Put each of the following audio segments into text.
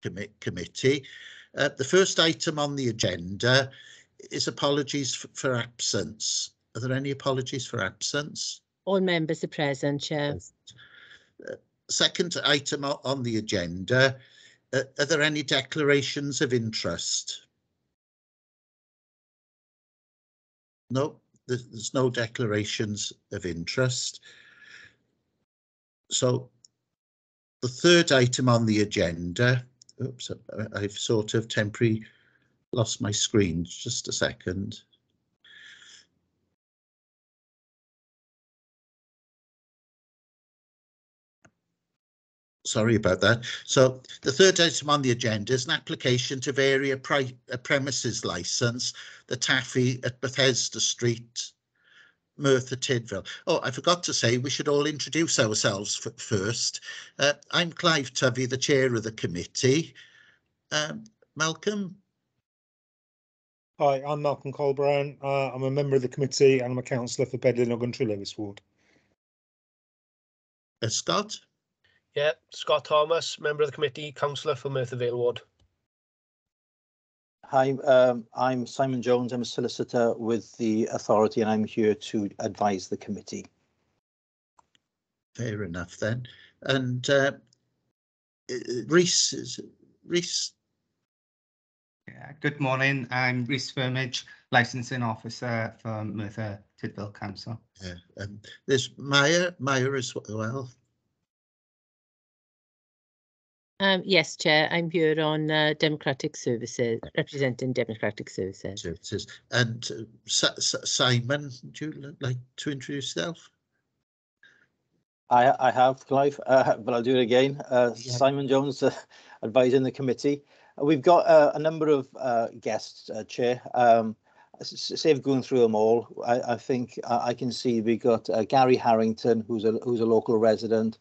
committee. The first item on the agenda is apologies for absence. Are there any apologies for absence? All members are present, Chair. Second item on the agenda, are there any declarations of interest? No, there's no declarations of interest. So the third item on the agenda, oops, I've sort of temporarily lost my screen, just a second. Sorry about that. So the third item on the agenda is an application to vary a premises licence, the Taffy at Bethesda Street, Merthyr Tydfil. Oh, I forgot to say we should all introduce ourselves first. I'm Clive Tuvey, the chair of the committee. Malcolm? Hi, I'm Malcolm Colbrown. I'm a member of the committee and I'm a councillor for Bedlin, Ogantry, Lewis Ward. Scott? Yeah, Scott Thomas, member of the committee, councillor for Merthyr Vale Ward. Hi, I'm Simon Jones. I'm a solicitor with the authority and I'm here to advise the committee. Fair enough then. And Rhys? Yeah, good morning. I'm Rhys Firmage, licensing officer for Merthyr Tydfil Council. Yeah, there's Maya as well. Yes, Chair, I'm here on Democratic Services, representing Democratic Services. And Simon, would you like to introduce yourself? I have, Clive, but I'll do it again. Yeah. Simon Jones, advising the committee. We've got a number of guests, Chair. Save going through them all. I think I can see we've got Gary Harrington, who's a local resident.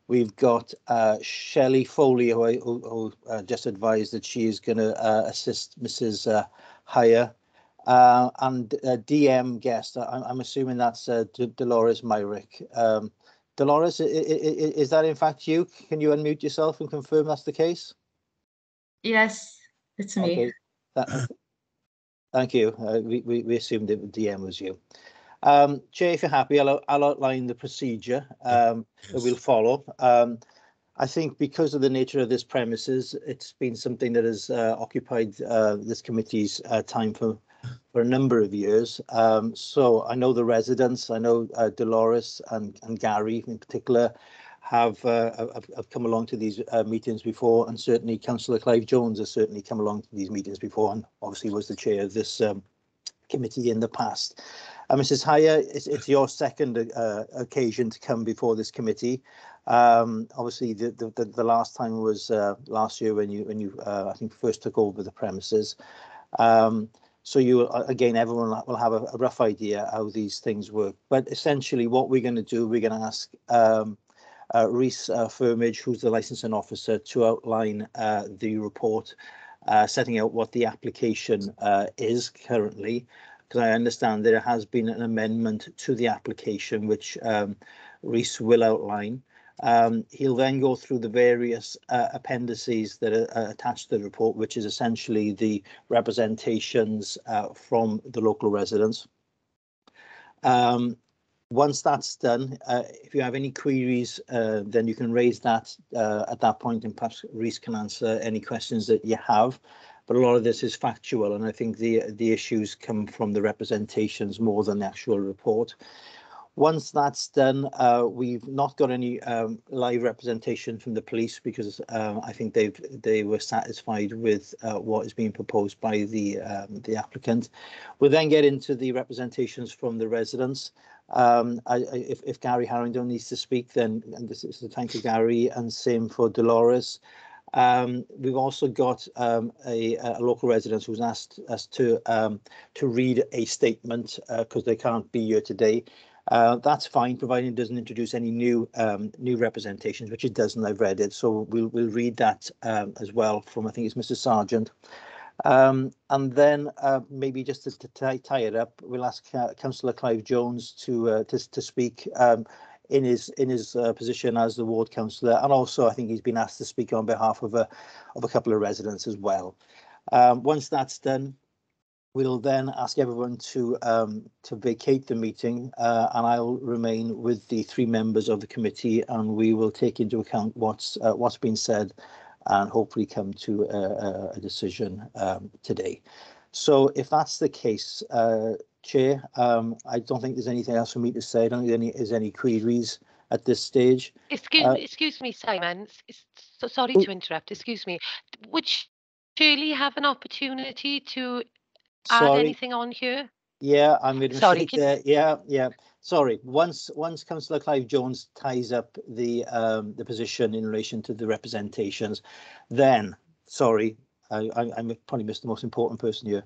We've got Shelley Foley, who just advised that she is going to assist Mrs. Hire. And DM guest, I'm assuming that's Dolores Myrick. Dolores, is that in fact you? Can you unmute yourself and confirm that's the case? Yes, it's me. Okay. Thank you. We assumed that DM was you. Chair, if you're happy, I'll outline the procedure that we'll follow. I think because of the nature of this premises, it's been something that has occupied this committee's time for a number of years. So I know the residents, I know Dolores and Gary in particular have come along to these meetings before, and certainly Councillor Clive Jones has certainly come along to these meetings before and obviously was the chair of this committee in the past. Mrs. Hire, it's your second occasion to come before this committee. Obviously, the last time was last year when you I think first took over the premises. So you again, everyone will have a rough idea how these things work. But essentially, what we're going to do, we're going to ask Rhys Firmage, who's the licensing officer, to outline the report, setting out what the application is currently. Because I understand there has been an amendment to the application, which Rhys will outline. He'll then go through the various appendices that are attached to the report, which is essentially the representations from the local residents. Once that's done, if you have any queries, then you can raise that at that point, and perhaps Rhys can answer any questions that you have. But a lot of this is factual, and I think the issues come from the representations more than the actual report. Once that's done, we've not got any live representation from the police because I think they were satisfied with what is being proposed by the applicant. We'll then get into the representations from the residents. If Gary Harrington needs to speak, then and this is the time for Gary, and same for Dolores. We've also got a local resident who's asked us to read a statement because they can't be here today. That's fine, providing it doesn't introduce any new representations, which it doesn't. I've read it, so we'll read that as well from, I think it's Mr. Sargent. And then maybe just to tie it up, we'll ask Councillor Clive Jones to speak. in his position as the ward councillor, and also I think he's been asked to speak on behalf of a couple of residents as well. Once that's done, we'll then ask everyone to vacate the meeting, and I'll remain with the 3 members of the committee, and we will take into account what's been said, and hopefully come to a decision today. So if that's the case, Chair, I don't think there's anything else for me to say. I don't think there's any queries at this stage. Excuse me, Simon. So sorry to interrupt. Excuse me. Would Shirley have an opportunity to add anything on here? Yeah, I made a mistake there. Yeah. Sorry. Once Councillor Clive Jones ties up the position in relation to the representations, then I probably missed the most important person here.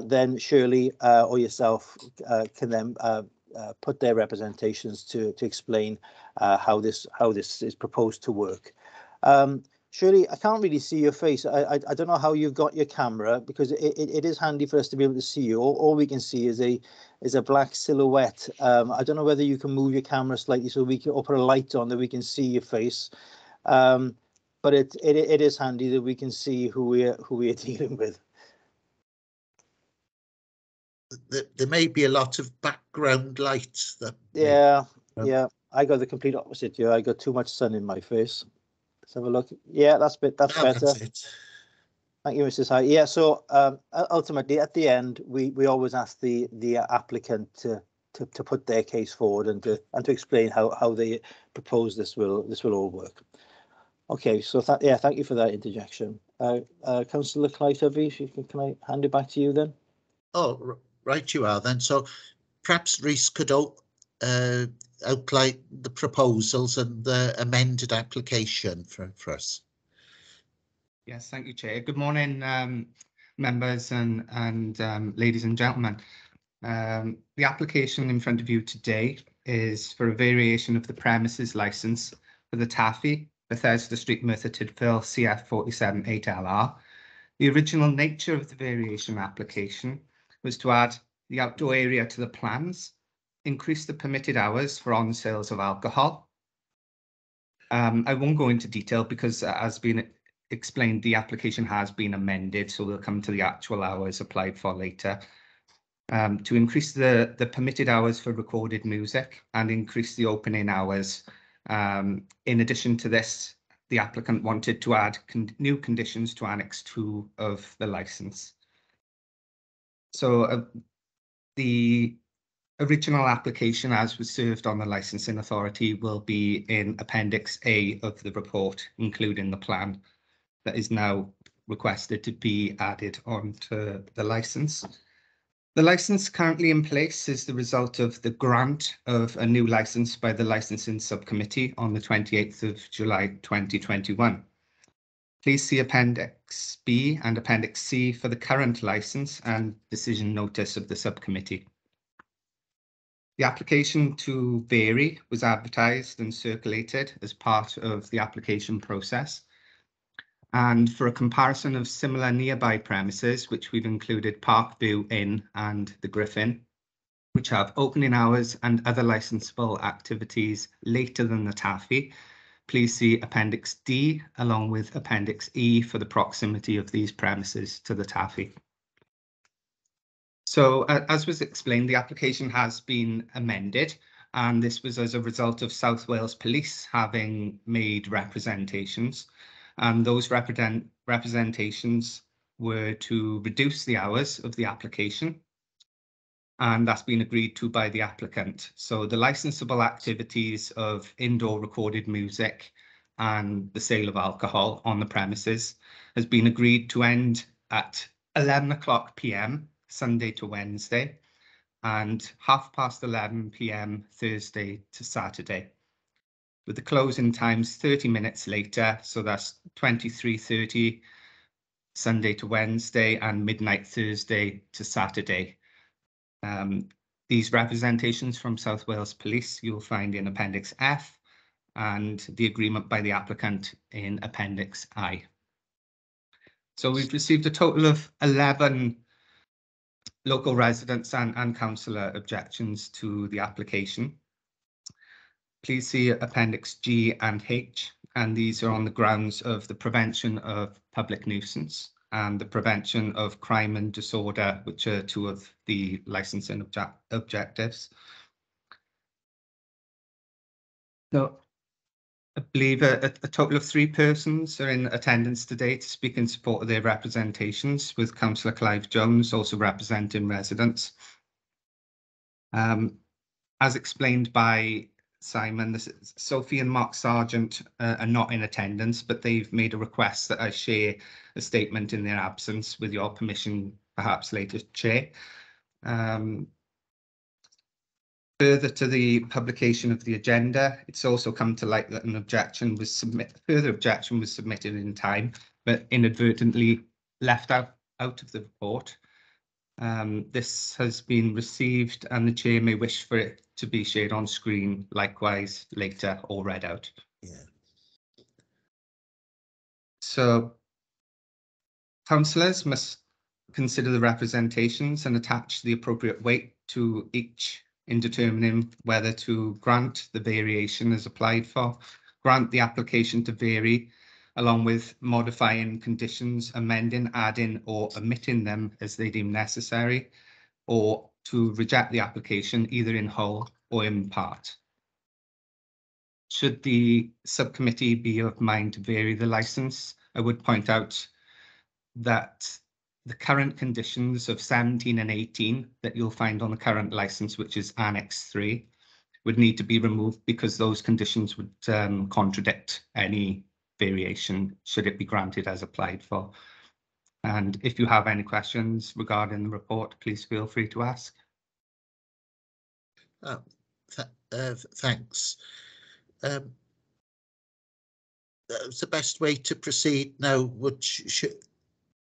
Then Shirley or yourself can then put their representations to explain how this is proposed to work. Shirley, I can't really see your face. I don't know how you've got your camera, because it is handy for us to be able to see you. All we can see is a black silhouette. I don't know whether you can move your camera slightly so we can, or put a light on that we can see your face. But it is handy that we can see who we're dealing with. There may be a lot of background lights. Yeah. I got the complete opposite here. I got too much sun in my face. Let's have a look. Yeah, that's better. That's it. Thank you, Mrs. High. Yeah, so ultimately at the end, we always ask the applicant to put their case forward and to explain how they propose this will all work. Okay, so thank you for that interjection. Councillor Clytovey, can I hand it back to you then? Oh, right, you are then. So perhaps Rhys could outline the proposals and the amended application for us. Yes, thank you, Chair. Good morning, members and ladies and gentlemen. The application in front of you today is for a variation of the premises licence for the Taffy, Bethesda Street, Merthyr Tydfil, CF 478LR. The original nature of the variation application was to add the outdoor area to the plans, increase the permitted hours for on sales of alcohol. I won't go into detail because, as been explained, the application has been amended, so we'll come to the actual hours applied for later. To increase the permitted hours for recorded music and increase the opening hours. In addition to this, the applicant wanted to add new conditions to Annex 2 of the licence. So the original application, as was served on the licensing authority, will be in Appendix A of the report, including the plan that is now requested to be added onto the licence. The licence currently in place is the result of the grant of a new licence by the Licensing Subcommittee on the 28th of July 2021. Please see Appendix B and Appendix C for the current licence and decision notice of the subcommittee. The application to vary was advertised and circulated as part of the application process. And for a comparison of similar nearby premises, which we've included Parkview Inn and the Griffin, which have opening hours and other licensable activities later than the Taffy, please see Appendix D along with Appendix E for the proximity of these premises to the Taffy. So as was explained, the application has been amended, and this was as a result of South Wales Police having made representations. And those representations were to reduce the hours of the application, and that's been agreed to by the applicant. So the licensable activities of indoor recorded music and the sale of alcohol on the premises has been agreed to end at 11 o'clock PM, Sunday to Wednesday, and 11:30 PM, Thursday to Saturday, with the closing times 30 minutes later, so that's 23:30 Sunday to Wednesday and midnight Thursday to Saturday. These representations from South Wales Police you'll find in Appendix F, and the agreement by the applicant in Appendix I. So we've received a total of 11 local residents and councillor objections to the application. please see Appendix G and H, and these are on the grounds of the prevention of public nuisance and the prevention of crime and disorder, which are two of the licensing objectives. So I believe a total of 3 persons are in attendance today to speak in support of their representations, with Councillor Clive Jones also representing residents. As explained by Simon, Sophie and Mark Sargent are not in attendance, but they've made a request that I share a statement in their absence, with your permission, perhaps later, Chair. Further to the publication of the agenda, it's also come to light that further objection was submitted in time, but inadvertently left out of the report. This has been received, and the Chair may wish for it to be shared on screen, likewise later, or read out. Yeah. So, councillors must consider the representations and attach the appropriate weight to each in determining whether to grant the variation as applied for, grant the application to vary, along with modifying conditions, amending, adding or omitting them as they deem necessary, or to reject the application either in whole or in part. Should the subcommittee be of mind to vary the licence, I would point out that the current conditions of 17 and 18 that you'll find on the current licence, which is Annex 3, would need to be removed because those conditions would contradict any variation should it be granted as applied for. And if you have any questions regarding the report, please feel free to ask. Thanks. That's the best way to proceed now.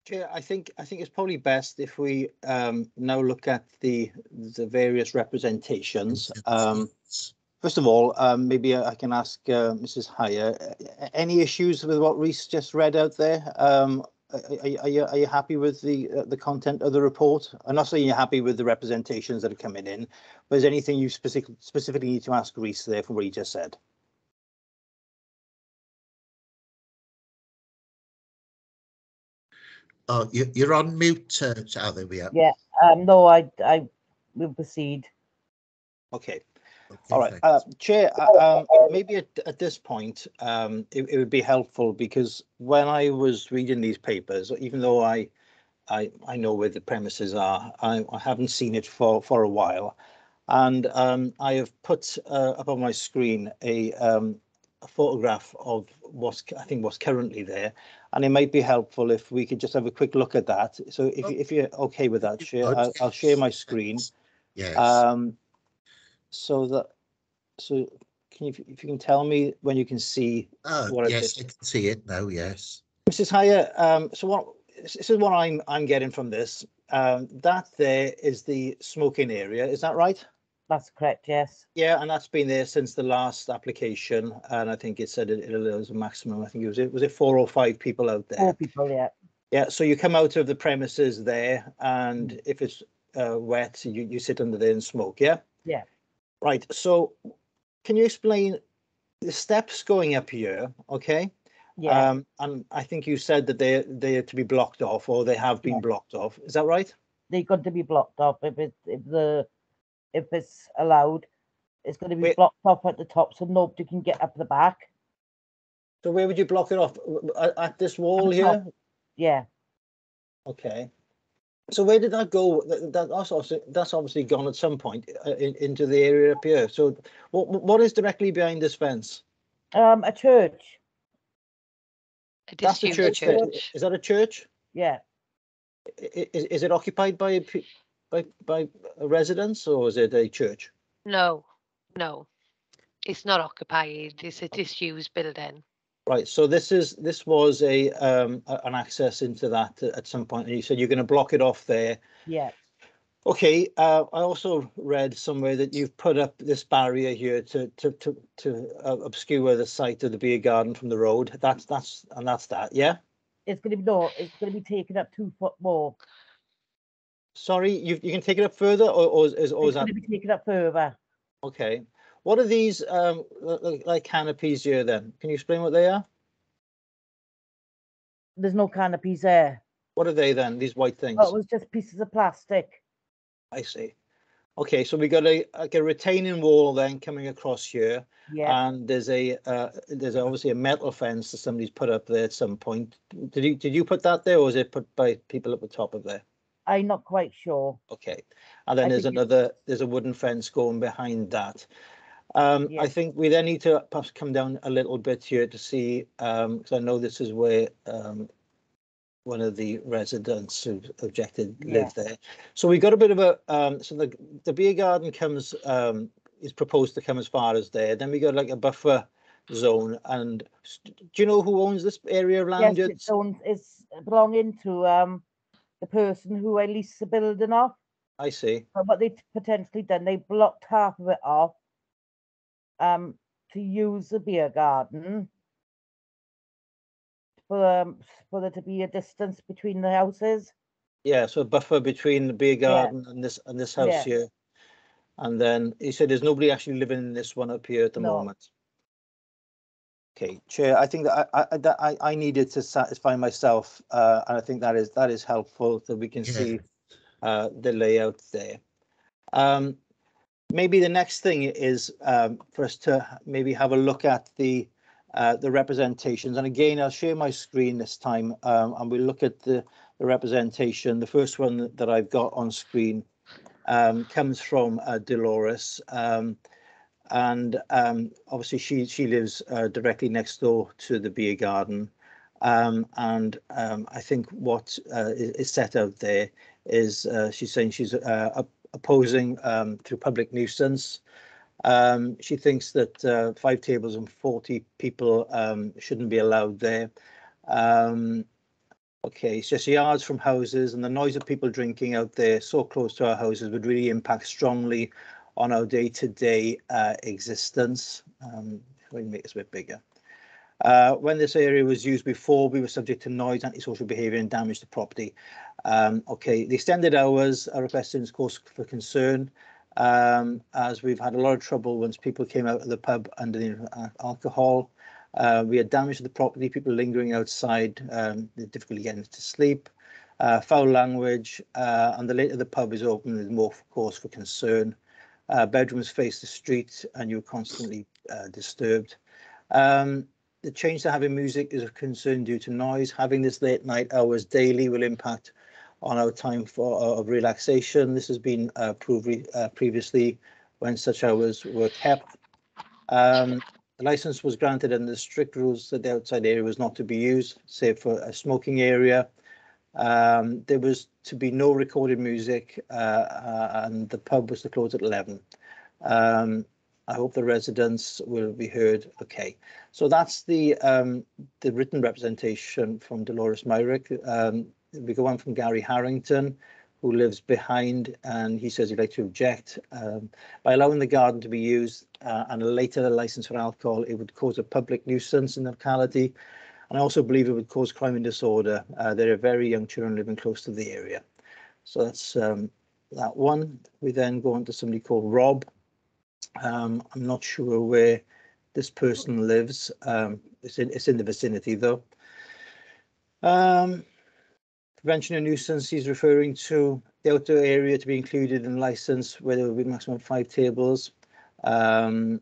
Chair, I think it's probably best if we now look at the various representations. First of all, maybe I can ask Mrs. Hire, any issues with what Rhys just read out there? Are you happy with the content of the report? I'm not saying you're happy with the representations that are coming in, but is there anything you specifically need to ask Rhys there for what he just said? Oh, you're on mute. There we are. Yeah. No, I will proceed. Okay. Okay, All right, Chair, maybe at this point, it would be helpful, because when I was reading these papers, even though I know where the premises are, I haven't seen it for a while, and I have put up on my screen a photograph of what's currently there, and it might be helpful if we could just have a quick look at that. So if you're okay with that, Chair, I'll share my screen. Yes. So can you, if you can tell me when you can see what yes, I can see it now. Yes, Mrs. Hire. So this is what I'm getting from this. That there is the smoking area. Is that right? That's correct. Yes. Yeah, and that's been there since the last application, and I think it said it was a maximum. I think was it 4 or 5 people out there? 4 people. Yeah. Yeah. So you come out of the premises there, and if it's wet, you sit under there and smoke. Yeah. Yeah. Right. So, can you explain the steps going up here? Okay. Yeah. And I think you said that they're to be blocked off, or they have been blocked off. Is that right? They're going to be blocked off if it's allowed. It's going to be blocked off at the top, so nobody can get up the back. So where would you block it off? At this wall here? Yeah. Okay. So where did that go? That's obviously gone at some point into the area up here. So what is directly behind this fence? A church. That's the church. Is that a church? Yeah. Is it occupied by residents, or is it a church? No, it's not occupied. It's a disused building. Right. So this was an access into that at some point, and you said you're going to block it off there. Yeah. Okay. I also read somewhere that you've put up this barrier here to obscure the site of the beer garden from the road. That's that. Yeah. It's going to be taken up 2 foot more. Sorry, you can take it up further, or is it's that going to be taken up further? okay? What are these like canopies here then? Can you explain what they are? There's no canopies there. What are they then, these white things? Oh, it was just pieces of plastic. I see. Okay, so we got like a retaining wall then coming across here, Yeah. and there's obviously a metal fence that somebody's put up there at some point. Did you put that there, or was it put by people at the top of there? I'm not quite sure. Okay, and then I there's think there's a wooden fence going behind that. I Yeah. think we then need to perhaps come down a little bit here to see, because I know this is where one of the residents who objected live there. So we got a bit of a so the beer garden comes is proposed to come as far as there. Then we got like a buffer zone. And do you know who owns this area of land? Yes, it's belonging to the person who I leased the building off. I see. But what they potentially done, they blocked half of it off to use the beer garden for there to be a distance between the houses. Yeah, so a buffer between the beer garden and this house here. And then he said there's nobody actually living in this one up here at the moment. Okay, Chair, I think that I needed to satisfy myself, and I think that is helpful that we can see the layout there. Maybe the next thing is for us to maybe have a look at the representations. And again, I'll share my screen this time, and we'll look at the representation. The first one that I've got on screen comes from Dolores, and obviously she lives directly next door to the beer garden. And I think what is set out there is she's saying she's opposing through public nuisance. She thinks that 5 tables and 40 people shouldn't be allowed there. Okay, it's just yards from houses, and the noise of people drinking out there so close to our houses would really impact strongly on our day-to-day existence. Let me make this a bit bigger. When this area was used before, we were subject to noise, antisocial behaviour and damage to property. Okay, the extended hours are requested as cause for concern, as we've had a lot of trouble once people came out of the pub under the alcohol. We had damage to the property, people lingering outside, difficulty getting to sleep, foul language, and the later the pub is open, there's more cause for concern. Bedrooms face the street and you're constantly disturbed. The change to having music is of concern due to noise. Having this late night hours daily will impact on our time of relaxation. This has been proved previously when such hours were kept. The license was granted under the strict rules that the outside area was not to be used, save for a smoking area. There was to be no recorded music, and the pub was to close at 11. I hope the residents will be heard. Okay, so that's the written representation from Dolores Myrick. We go on from Gary Harrington, who lives behind, and he says he'd like to object. By allowing the garden to be used and later a license for alcohol, it would cause a public nuisance in the locality. And I also believe it would cause crime and disorder. There are very young children living close to the area. So that's that one. We then go on to somebody called Rob. I'm not sure where this person lives. It's in the vicinity though. Prevention of nuisance, he's referring to the outdoor area to be included in the license where there will be maximum 5 tables. I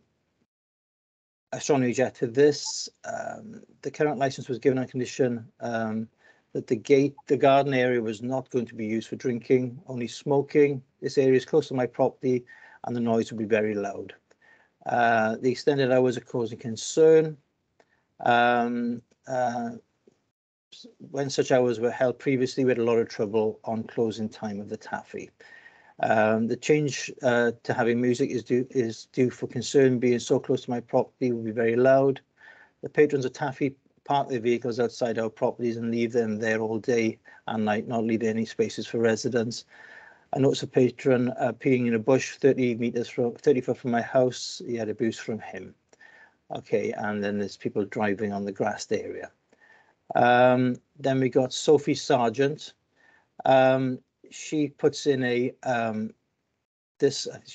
strongly reject this. The current license was given on condition that the garden area was not going to be used for drinking, only smoking. This area is close to my property and the noise will be very loud. The extended hours are causing concern. When such hours were held previously, we had a lot of trouble on closing time of the taffy. The change to having music is due for concern being so close to my property will be very loud. The patrons of taffy park their vehicles outside our properties and leave them there all day and night, not leaving any spaces for residents. I noticed a patron peeing in a bush 30 foot from my house. He had abuse from him. Okay, and then there's people driving on the grassed area. Then we got Sophie Sargent. She puts in she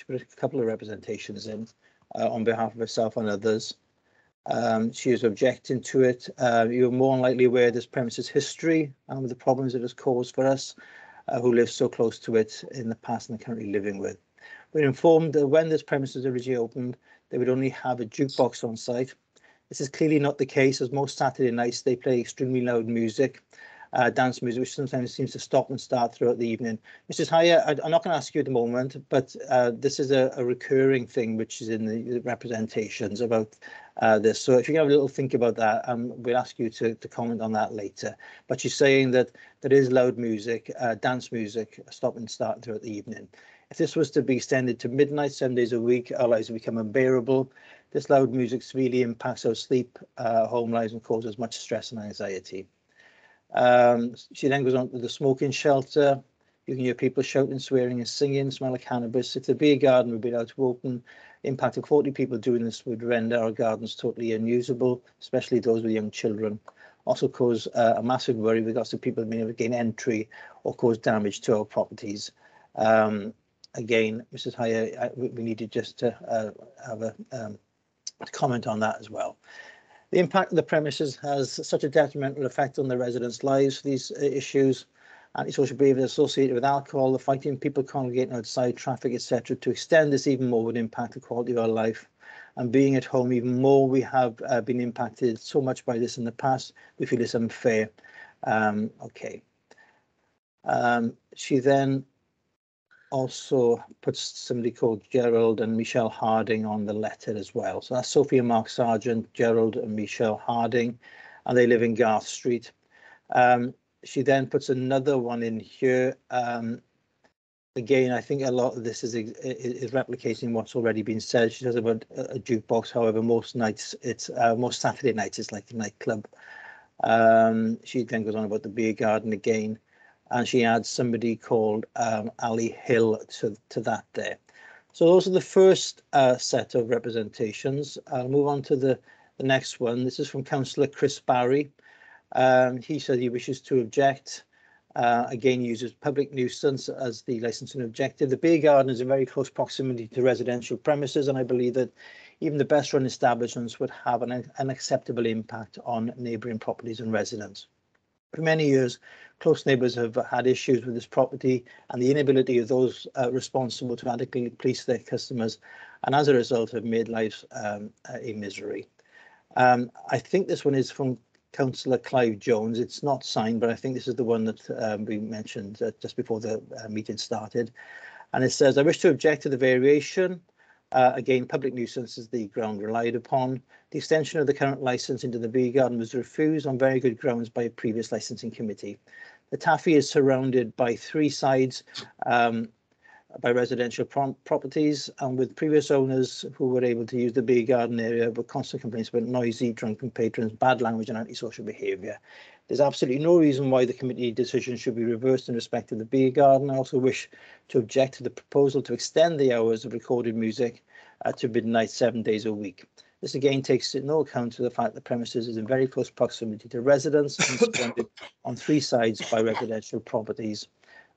put a couple of representations in. on behalf of herself and others. She is objecting to it. You're more than likely aware of this premises history and the problems it has caused for us who live so close to it in the past and are currently living with. We're informed that when this premises originally opened, they would only have a jukebox on site. This is clearly not the case, as most Saturday nights they play extremely loud music, dance music, which sometimes seems to stop and start throughout the evening. Mrs. Hire, I'm not going to ask you at the moment, but this is a recurring thing which is in the representations about this. So if you can have a little think about that, we'll ask you to comment on that later. But she's saying that there is loud music, dance music, stop and start throughout the evening. If this was to be extended to midnight, 7 days a week, our lives would become unbearable. This loud music severely impacts our sleep, home lives, and causes much stress and anxiety. She then goes on to the smoking shelter. You can hear people shouting, swearing and singing, smell of cannabis. If the beer garden would be allowed to open, the impact of 40 people doing this would render our gardens totally unusable, especially those with young children. Also cause a massive worry with regards to people being able to gain entry or cause damage to our properties. Again, Mrs. Hire, we need to just have a comment on that as well. The impact of the premises has such a detrimental effect on the residents' lives for these issues, antisocial behaviour associated with alcohol, the fighting, people congregating outside, traffic, etc. To extend this even more would impact the quality of our life. And being at home even more, we have been impacted so much by this in the past. We feel it's unfair. Okay. She then also puts somebody called Gerald and Michelle Harding on the letter as well. So that's Sophia Mark Sargent, Gerald and Michelle Harding, and they live in Garth Street. She then puts another one in here. Again, I think a lot of this is replicating what's already been said. She says about a jukebox. However, most nights, most Saturday nights, it's like a nightclub. She then goes on about the beer garden again. And she adds somebody called Ali Hill to that there. So those are the first set of representations. I'll move on to the next one. This is from Councillor Chris Barry. He said he wishes to object. Again, uses public nuisance as the licensing objective. The beer garden is in very close proximity to residential premises, and I believe that even the best run establishments would have an unacceptable impact on neighbouring properties and residents. For many years, close neighbours have had issues with this property and the inability of those responsible to adequately police their customers, and as a result have made lives a misery. I think this one is from Councillor Clive Jones. It's not signed, but I think this is the one that we mentioned just before the meeting started. And it says, I wish to object to the variation. Again, public nuisance is the ground relied upon. The extension of the current licence into the beer garden was refused on very good grounds by a previous licensing committee. The Taffy is surrounded by three sides by residential properties, and with previous owners who were able to use the beer garden area with constant complaints about noisy, drunken patrons, bad language and antisocial behaviour. There's absolutely no reason why the committee decision should be reversed in respect of the beer garden. I also wish to object to the proposal to extend the hours of recorded music to midnight 7 days a week. This again takes no account of the fact that the premises is in very close proximity to residents and surrounded on three sides by residential properties.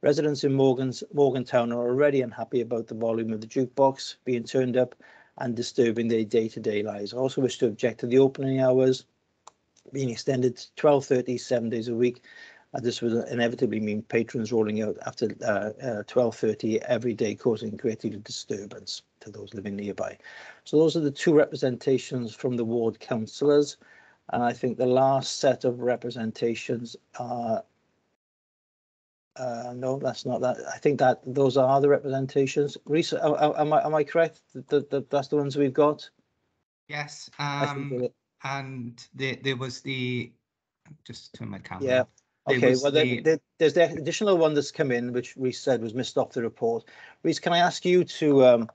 Residents in Morgantown are already unhappy about the volume of the jukebox being turned up and disturbing their day-to-day lives. I also wish to object to the opening hours being extended to 12:30, 7 days a week. This would inevitably mean patrons rolling out after 12:30 every day, causing great deal of disturbance to those living nearby. So those are the two representations from the ward councillors. And I think the last set of representations are no, that's not that. I think that those are the representations. Reese, am I correct? That's the ones we've got? Yes. And there was the, just turn my camera. Yeah. Okay. Well, there's the additional one that's come in, which Reese said was missed off the report. Reese, can I ask you to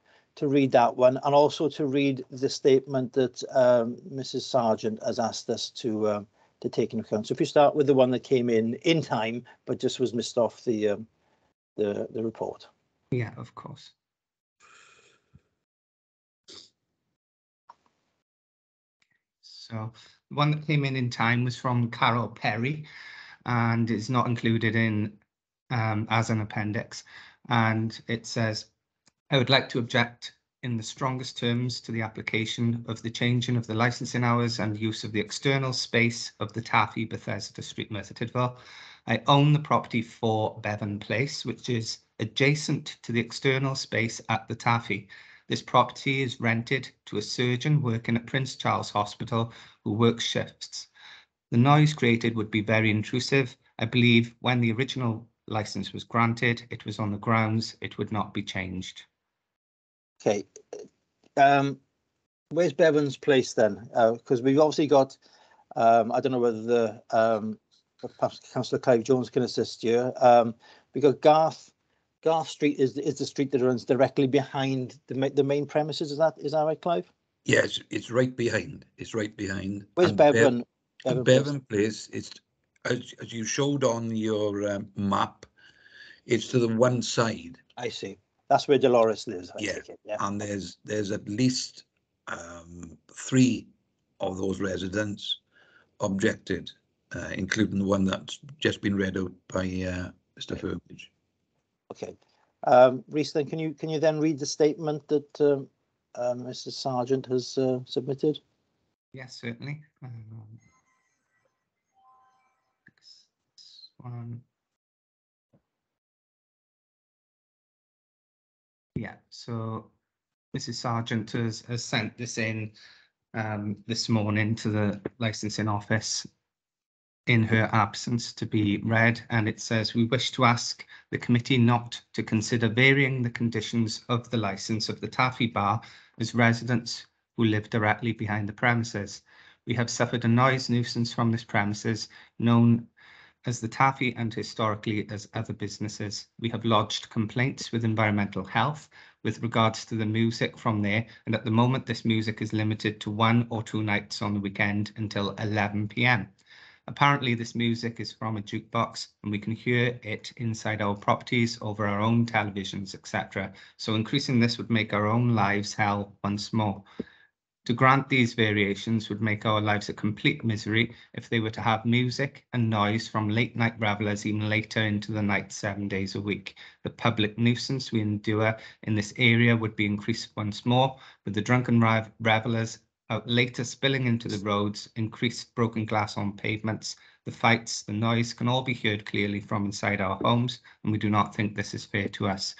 read that one, and also to read the statement that Mrs. Sargent has asked us to take into account. So if you start with the one that came in time, but just was missed off the report. Yeah, of course. So the one that came in time was from Carol Perry, and is not included in as an appendix. And it says, I would like to object in the strongest terms to the application of the changing of the licensing hours and use of the external space of the Taffy, Bethesda Street, Merthyr Tydfil. I own the property 4 Bevan Place, which is adjacent to the external space at the Taffy. This property is rented to a surgeon working at Prince Charles Hospital who works shifts. The noise created would be very intrusive. I believe when the original license was granted, it was on the grounds it would not be changed. Okay. Where's Bevan's Place then? Because we've obviously got, I don't know whether perhaps Councillor Clive Jones can assist you. We've got Garth Street is the street that runs directly behind the main premises. Is that right, Clive? Yes, it's right behind. It's right behind. Where's And Bevan? Bevan Place. It's as you showed on your map. It's to the one side. I see. That's where Dolores lives. I Yeah. take it. Yeah. And there's at least 3 of those residents objected, including the one that's just been read out by Mr. Furbridge. Okay. Rhys, then can you then read the statement that Mr. Sargent has submitted? Yes, certainly. This one. Yeah, so Mrs. Sargent has sent this in this morning to the licensing office in her absence to be read, and it says, we wish to ask the committee not to consider varying the conditions of the licence of the Taffy Bar as residents who live directly behind the premises. We have suffered a noise nuisance from this premises known as the Taffy and historically as other businesses. We have lodged complaints with Environmental Health with regards to the music from there, and at the moment this music is limited to 1 or 2 nights on the weekend until 11 p.m. Apparently this music is from a jukebox and we can hear it inside our properties over our own televisions, etc. So increasing this would make our own lives hell once more. To grant these variations would make our lives a complete misery if they were to have music and noise from late night revellers even later into the night 7 days a week. The public nuisance we endure in this area would be increased once more, with the drunken revellers out later spilling into the roads, increased broken glass on pavements. The fights, the noise can all be heard clearly from inside our homes, and we do not think this is fair to us.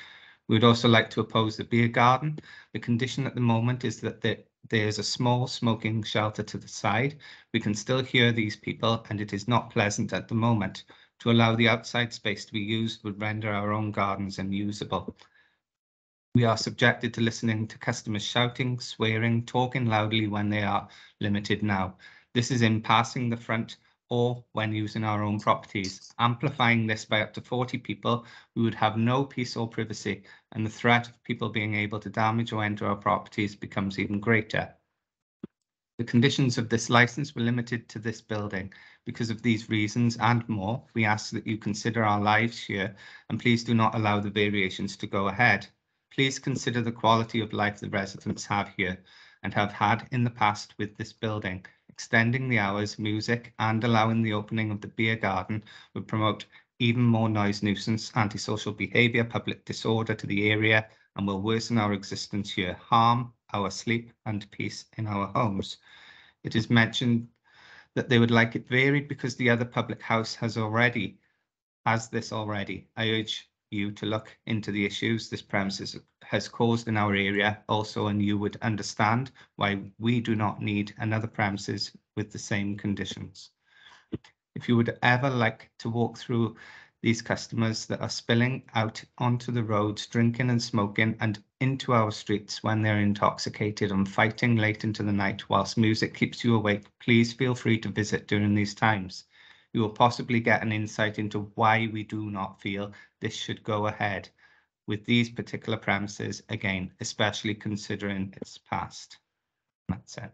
We would also like to oppose the beer garden. The condition at the moment is that there's a small smoking shelter to the side. We can still hear these people and it is not pleasant at the moment. To allow the outside space to be used would render our own gardens unusable. We are subjected to listening to customers shouting, swearing, talking loudly when they are limited now. This is in passing the front or when using our own properties. Amplifying this by up to 40 people, we would have no peace or privacy, and the threat of people being able to damage or enter our properties becomes even greater. The conditions of this license were limited to this building. Because of these reasons and more, we ask that you consider our lives here and please do not allow the variations to go ahead. Please consider the quality of life the residents have here and have had in the past with this building. Extending the hours, music, and allowing the opening of the beer garden would promote even more noise nuisance, antisocial behaviour, public disorder to the area, and will worsen our existence here, harm our sleep and peace in our homes. It is mentioned that they would like it varied because the other public house has this already. I urge you to look into the issues this premises has caused in our area also, and you would understand why we do not need another premises with the same conditions. If you would ever like to walk through these customers that are spilling out onto the roads, drinking and smoking, and into our streets when they're intoxicated and fighting late into the night whilst music keeps you awake, please feel free to visit during these times. You will possibly get an insight into why we do not feel this should go ahead with these particular premises, again, especially considering its past. That's it.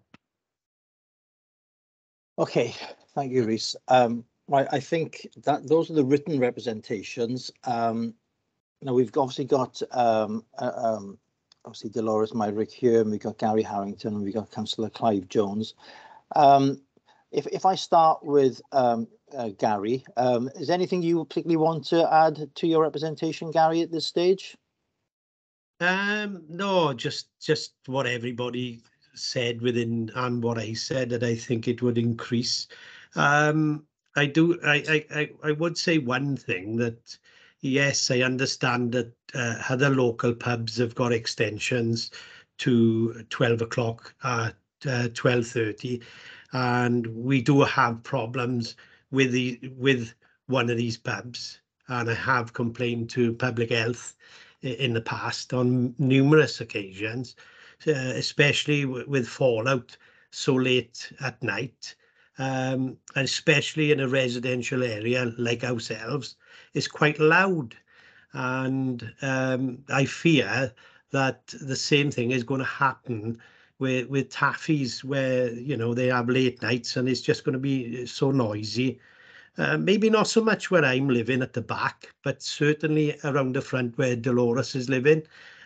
Okay, thank you, Rhys. Right, I think that those are the written representations. Now we've obviously got obviously Dolores Myrick here, and we've got Gary Harrington, and we've got Councillor Clive Jones. If I start with Gary, is there anything you particularly want to add to your representation, Gary, at this stage? No, just what everybody said within and what I said, that I think it would increase. I would say one thing, that yes, I understand that other local pubs have got extensions to 12 o'clock at 12:30, and we do have problems with one of these pubs, and I have complained to public health in the past on numerous occasions, especially with fallout so late at night, and especially in a residential area like ourselves, is quite loud. And I fear that the same thing is going to happen with taffies, where, you know, they have late nights and it's just going to be so noisy. Maybe not so much where I'm living at the back, but certainly around the front where Dolores is living.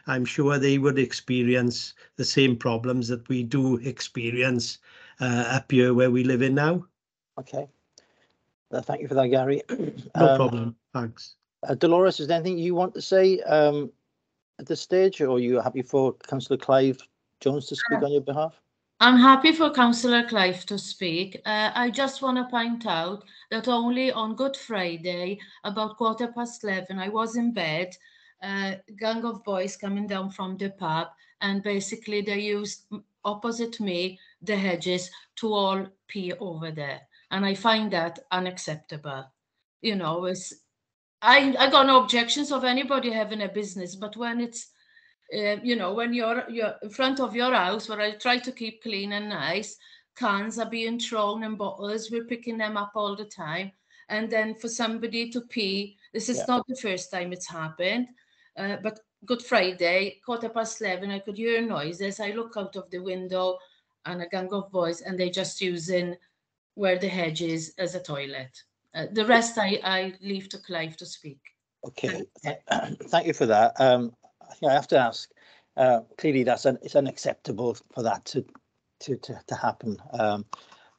I'm sure they would experience the same problems that we do experience up here where we live in now. Okay. Thank you for that, Gary. No problem. Thanks. Dolores, is there anything you want to say at this stage, or are you happy for Councillor Clive Jones to speak on your behalf? I'm happy for Councillor Clive to speak. I just want to point out that only on Good Friday, about 11:15, I was in bed, a gang of boys coming down from the pub, and basically they used opposite me the hedges to all pee over there. And I find that unacceptable. You know, I got no objections of anybody having a business, but when it's you know, when you're in front of your house, where I try to keep clean and nice, cans are being thrown and bottles, we're picking them up all the time. And then for somebody to pee, this is not the first time it's happened, but Good Friday, 11:15, I could hear noises. I look out of the window and a gang of boys, and they're just using where the hedge is as a toilet. The rest I leave to Clive to speak. Okay, thank you for that. I have to ask. Clearly, it's unacceptable for that to happen.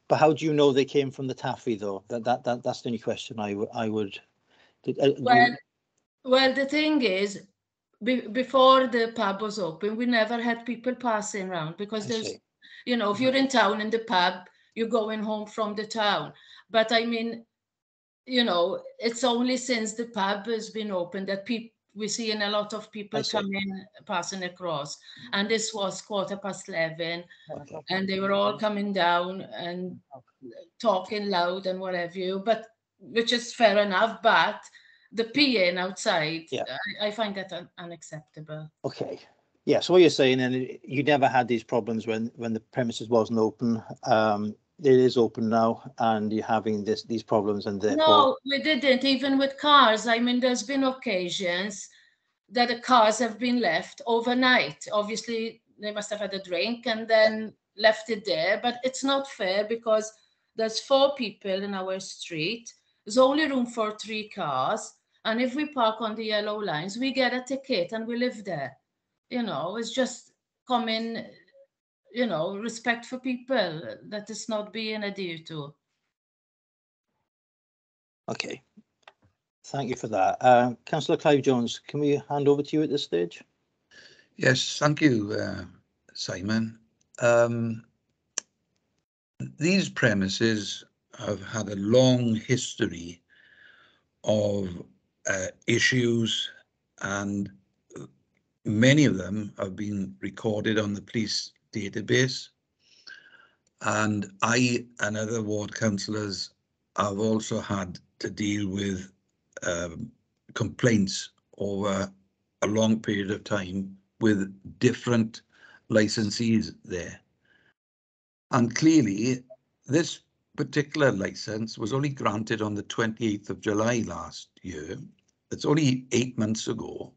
But how do you know they came from the taffy, though? That's the only question I would. Well, the thing is, before the pub was open, we never had people passing around, because there's, you know, if you're in town in the pub, you're going home from the town. But I mean, you know, it's only since the pub has been open that we're seeing a lot of people coming, passing across. And this was 11:15, and they were all coming down and talking loud and whatever, but which is fair enough. But the peeing outside, I find that unacceptable. Okay. Yeah, so what you're saying, and you never had these problems when the premises wasn't open. It is open now, and you're having these problems, and therefore. No, we didn't. Even with cars, I mean, there's been occasions that the cars have been left overnight. Obviously, they must have had a drink and then left it there. But it's not fair, because there's 4 people in our street. There's only room for 3 cars. And if we park on the yellow lines, we get a ticket and we live there. You know, it's just common, you know, respect for people that is not being adhered to. Okay. Thank you for that. Councillor Clive Jones, can we hand over to you at this stage? Yes, thank you, Simon. These premises have had a long history of issues, and many of them have been recorded on the police database. And I and other ward councillors have also had to deal with complaints over a long period of time with different licensees there. And clearly, this particular license was only granted on the 28th of July last year. It's only 8 months ago.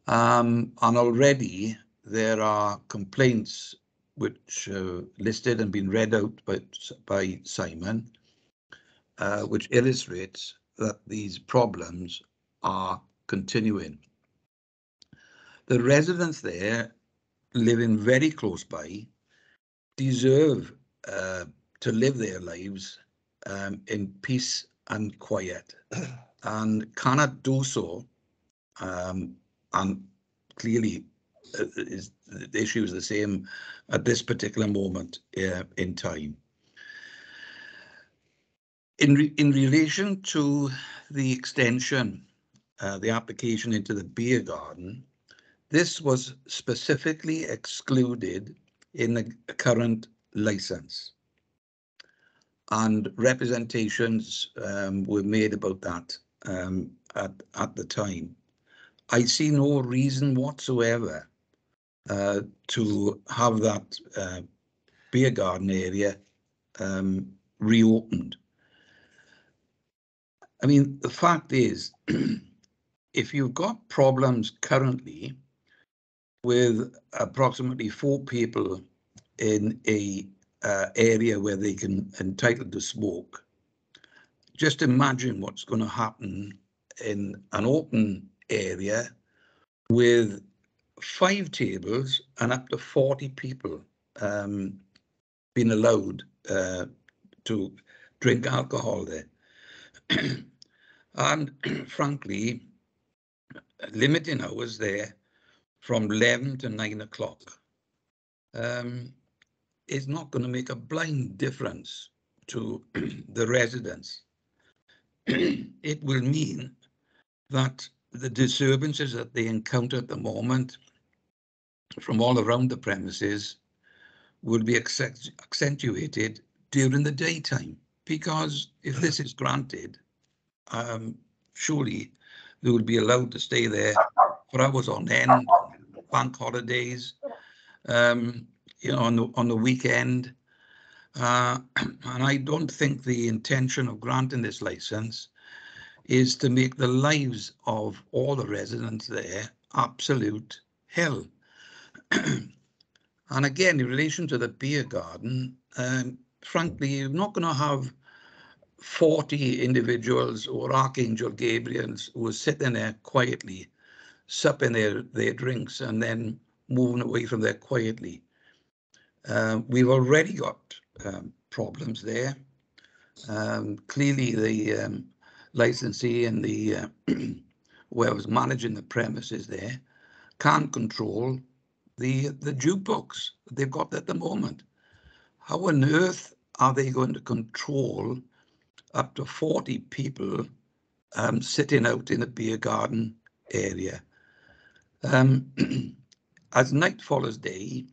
And already there are complaints which listed and been read out by Simon, which illustrates that these problems are continuing. The residents there, living very close by, deserve to live their lives in peace and quiet, and cannot do so and clearly the issue is the same at this particular moment in time. In relation to the extension, the application into the beer garden, this was specifically excluded in the current license, and representations were made about that at the time. I see no reason whatsoever to have that beer garden area reopened. I mean, the fact is, if you've got problems currently with approximately 4 people in a area where they can entitled to smoke, just imagine what's going to happen in an open area with 5 tables and up to 40 people being allowed to drink alcohol there. And frankly, limiting hours there from 11 to 9 o'clock is not going to make a blind difference to the residents. It will mean that the disturbances that they encounter at the moment from all around the premises will be accentuated during the daytime, because if this is granted, surely they will be allowed to stay there for hours on end, bank holidays, you know, on the weekend. And I don't think the intention of granting this license is to make the lives of all the residents there absolute hell. And again, in relation to the beer garden, frankly, you're not going to have 40 individuals or Archangel Gabriels who are sitting there quietly, supping their drinks and then moving away from there quietly. We've already got problems there. Clearly, the licensee and the whoever's managing the premises there can't control the jukebox they've got at the moment. How on earth are they going to control up to 40 people sitting out in a beer garden area? As night follows day,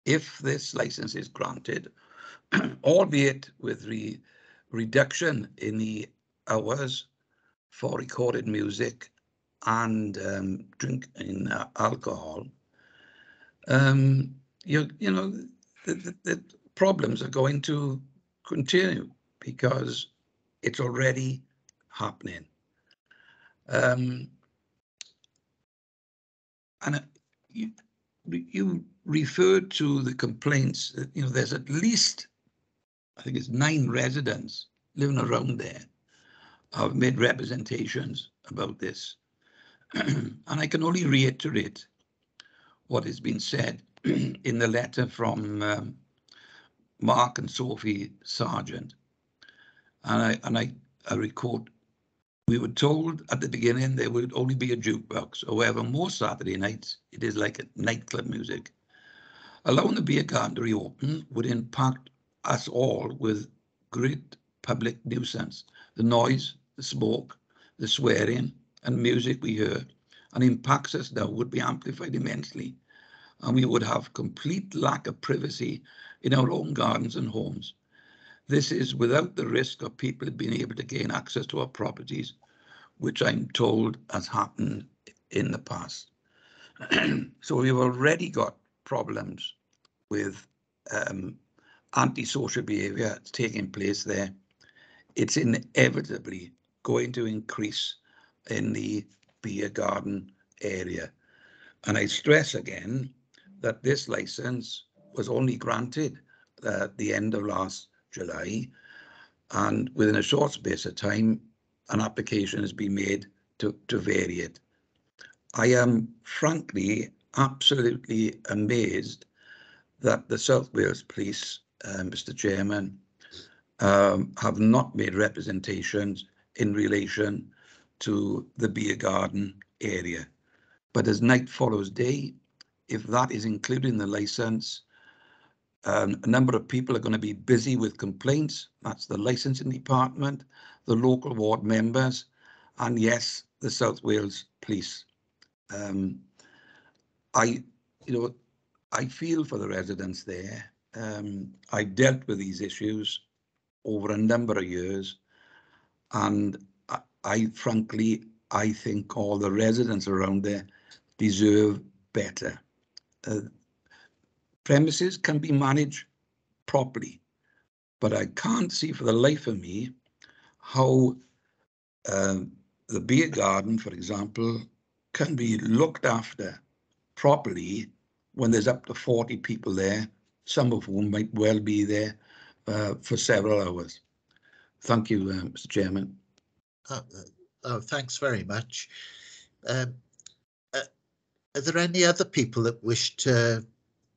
if this license is granted, albeit with reduction in the hours for recorded music and drinking alcohol, you know, the problems are going to continue because it's already happening. And you referred to the complaints that, you know, there's at least, I think it's 9 residents living around there have made representations about this. And I can only reiterate what has been said in the letter from Mark and Sophie Sargent. And I record, we were told at the beginning there would only be a jukebox. However, most Saturday nights, it is like a nightclub music. Allowing the beer garden to reopen would impact us all with great public nuisance. The noise, the smoke, the swearing and music we hear, and impacts us now would be amplified immensely. And we would have complete lack of privacy in our own gardens and homes. This is without the risk of people being able to gain access to our properties, which I'm told has happened in the past. So we've already got problems with antisocial behaviour taking place there. It's inevitably going to increase in the beer garden area. And I stress again that this license was only granted at the end of last July, and within a short space of time, an application has been made to vary it. I am frankly absolutely amazed that the South Wales Police, Mr. Chairman, have not made representations in relation to the beer garden area. But as night follows day, if that is included in the license, a number of people are going to be busy with complaints. That's the licensing department, the local ward members, and yes, the South Wales Police. I feel for the residents there. I've dealt with these issues over a number of years, and I frankly think all the residents around there deserve better. Premises can be managed properly, but I can't see for the life of me how the beer garden, for example, can be looked after properly when there's up to 40 people there, some of whom might well be there for several hours. Thank you, Mr. Chairman. Thanks very much. Are there any other people that wish to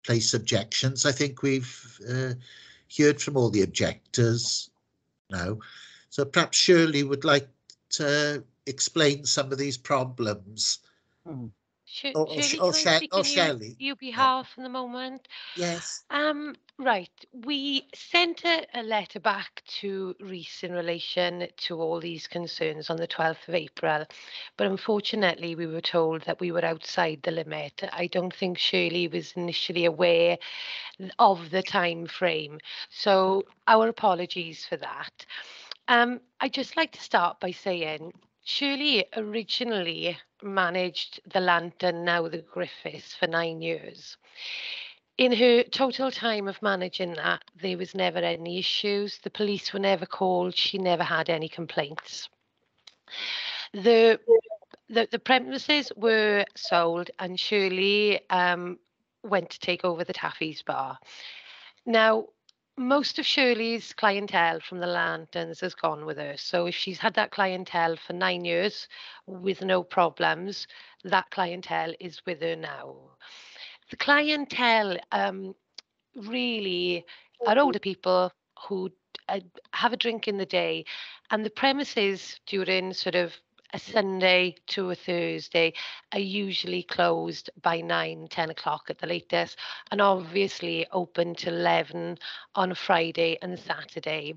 place objections? I think we've heard from all the objectors now. So perhaps Shirley would like to explain some of these problems. Shirley, can I speak on Shelley. your behalf in the moment? Yes. Right. We sent a letter back to Reece in relation to all these concerns on the 12th of April, but unfortunately we were told that we were outside the limit. I don't think Shirley was initially aware of the time frame, so our apologies for that. I'd just like to start by saying Shirley originally managed the Lantern, now the Griffiths, for 9 years. In her total time of managing that, there was never any issues. The police were never called. She never had any complaints. The premises were sold, and Shirley went to take over the Taffy's Bar. Now, most of Shirley's clientele from the Lanterns has gone with her. So if she's had that clientele for 9 years with no problems, that clientele is with her now. The clientele really are older people who have a drink in the day, and the premises during sort of a Sunday to a Thursday are usually closed by 9-10 o'clock at the latest, and obviously open till 11 on a Friday and Saturday.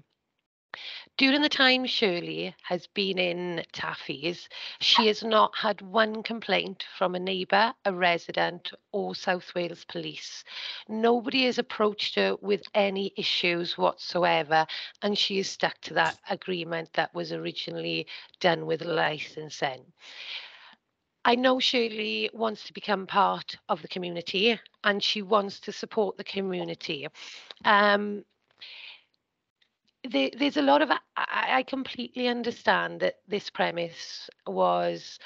During the time Shirley has been in Taffy's, she has not had one complaint from a neighbour, a resident, or South Wales Police. Nobody has approached her with any issues whatsoever, and she is stuck to that agreement that was originally done with licensing. I know Shirley wants to become part of the community, and she wants to support the community. There's a lot of, I completely understand that this premise was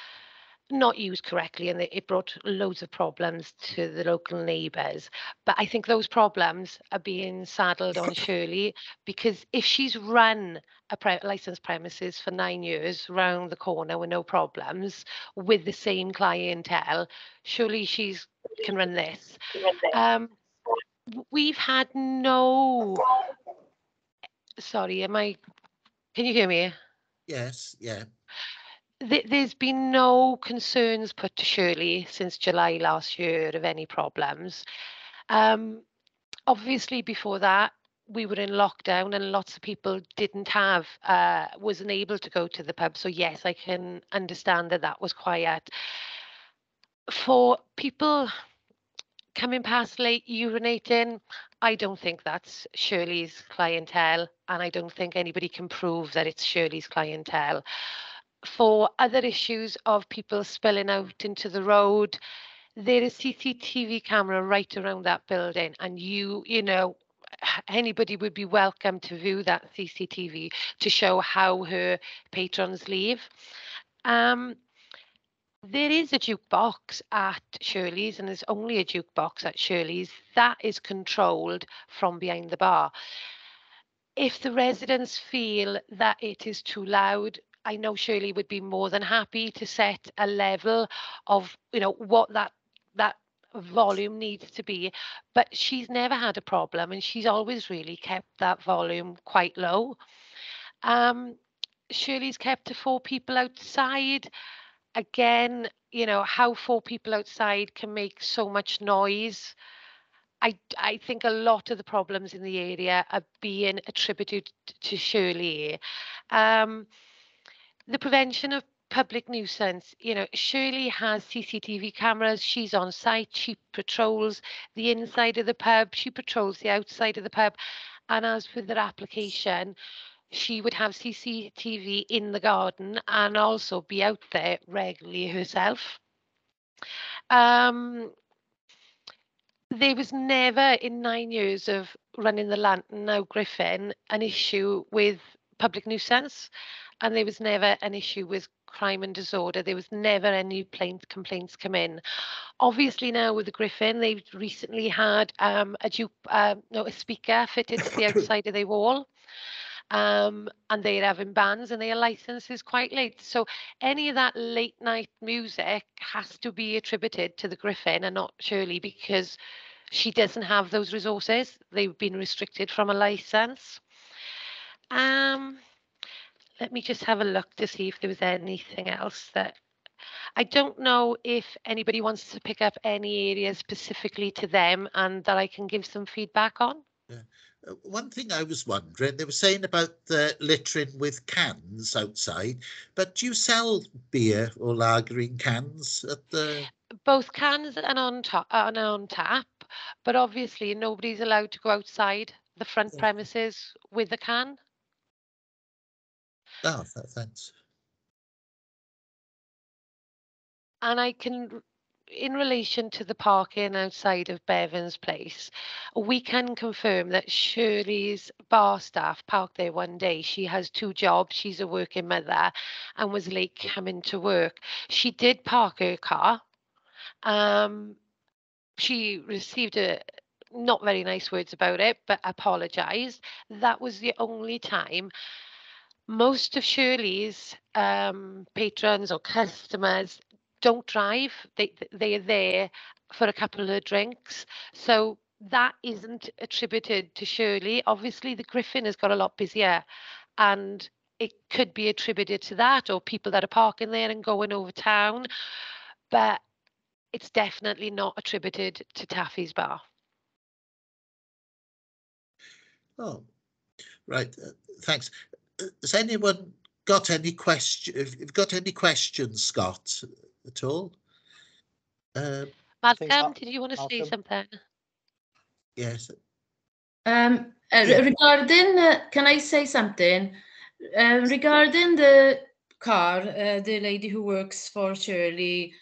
not used correctly and that it brought loads of problems to the local neighbours. But I think those problems are being saddled on Shirley, because if she's run a licensed premises for 9 years round the corner with no problems with the same clientele, surely she can run this. We've had no... Sorry, can you hear me? Yes, yeah. There's been no concerns put to Shirley since July last year of any problems. Obviously, before that, we were in lockdown and lots of people wasn't able to go to the pub. So yes, I can understand that was quiet. For people coming past late urinating, I don't think that's Shirley's clientele, and I don't think anybody can prove that it's Shirley's clientele. For other issues of people spilling out into the road, there is CCTV camera right around that building, and you know, anybody would be welcome to view that CCTV to show how her patrons leave. There is a jukebox at Shirley's, and there's only a jukebox at Shirley's that is controlled from behind the bar. If the residents feel that it is too loud, I know Shirley would be more than happy to set a level of, what that volume needs to be, but she's never had a problem, and she's always really kept that volume quite low. Shirley's kept to 4 people outside. again, you know, how 4 people outside can make so much noise. I think a lot of the problems in the area are being attributed to Shirley. The prevention of public nuisance, you know, Shirley has CCTV cameras, she's on site, she patrols the inside of the pub, she patrols the outside of the pub. And as with their application, she would have CCTV in the garden and also be out there regularly herself. There was never in 9 years of running the Lantern, now Griffin, an issue with public nuisance, and there was never an issue with crime and disorder. There was never any complaints come in. Obviously now with the Griffin, they've recently had a speaker fitted to the outside of their wall. And they're having bands and their license is quite late. So any of that late night music has to be attributed to the Griffin and not Shirley, because she doesn't have those resources. They've been restricted from a license. Let me just have a look to see if there was anything else that I don't know if anybody wants to pick up any areas specifically to them and that I can give some feedback on. Yeah. One thing I was wondering, they were saying about the littering with cans outside, but do you sell beer or lager in cans at the... Both cans and on tap, but obviously nobody's allowed to go outside the front premises with a can. Oh, thanks. And I can, in relation to the parking outside of Bevan's place, we can confirm that Shirley's bar staff parked there one day. She has 2 jobs. She's a working mother and was late coming to work. She did park her car. She received not very nice words about it, but apologized. That was the only time. Most of Shirley's patrons or customers don't drive. They are there for a couple of drinks. So that isn't attributed to Shirley. Obviously, the Griffin has got a lot busier and it could be attributed to that or people that are parking there and going over town. But it's definitely not attributed to Taffy's Bar. Oh, right. Thanks. Has anyone got any questions, Scott, at all? Malcolm, did you want to say something? Yes. Regarding, can I say something? Regarding the car, the lady who works for Shirley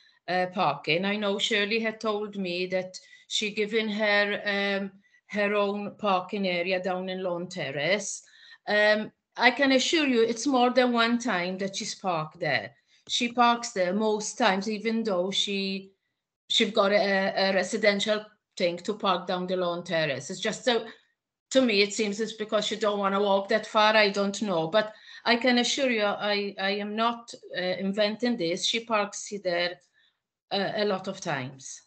parking, I know Shirley had told me that she given her her own parking area down in Lawn Terrace. I can assure you it's more than one time that she's parked there. She parks there most times, even though she's got a residential thing to park down the Lawn Terrace. It's just so, to me, it seems it's because she don't want to walk that far. I don't know, but I can assure you, I am not inventing this. She parks there a lot of times.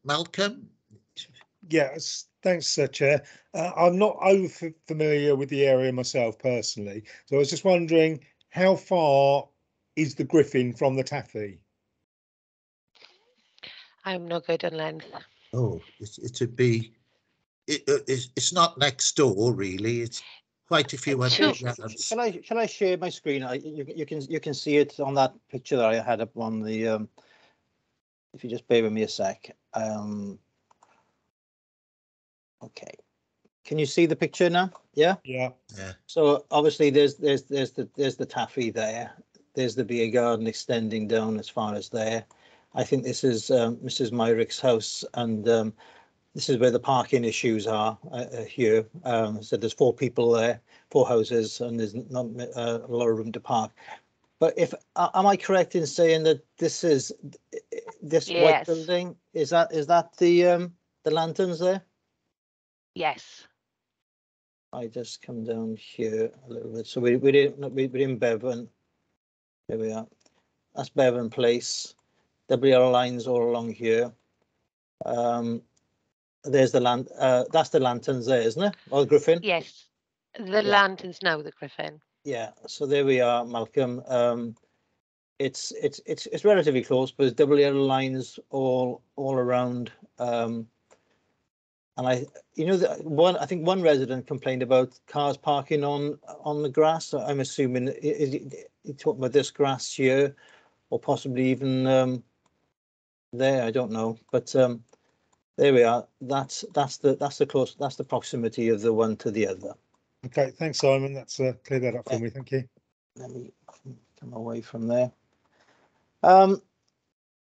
Malcolm? Yes, thanks, Chair. I'm not over familiar with the area myself personally, so I was just wondering how far is the Griffin from the Taffy? I'm no good on length. Oh, it would be. It's not next door, really. It's quite a few hundred yards. Shall I share my screen? You can see it on that picture that I had up on the. If you just bear with me a sec. Okay. Can you see the picture now? Yeah. Yeah. So obviously there's the Taffy there. There's the beer garden extending down as far as there. I think this is Mrs. Myrick's house, and this is where the parking issues are here. So there's 4 people there, 4 houses, and there's not a lot of room to park. But if am I correct in saying that this is this white building? Is that the lanterns there? Yes. I just come down here a little bit. So we're in Bevan. Here we are. That's Bevan Place. There'll be our lines all along here. There's the that's the lanterns there, isn't it? Or the Griffin? Yes, the lanterns now the Griffin. Yeah, so there we are, Malcolm. it's relatively close, but there's double yellow lines all around. And I think one resident complained about cars parking on the grass. So I'm assuming you're talking about this grass here, or possibly even there. I don't know, but there we are. That's the proximity of the one to the other. Okay, thanks, Simon. That's cleared that up for me. Thank you. Let me come away from there.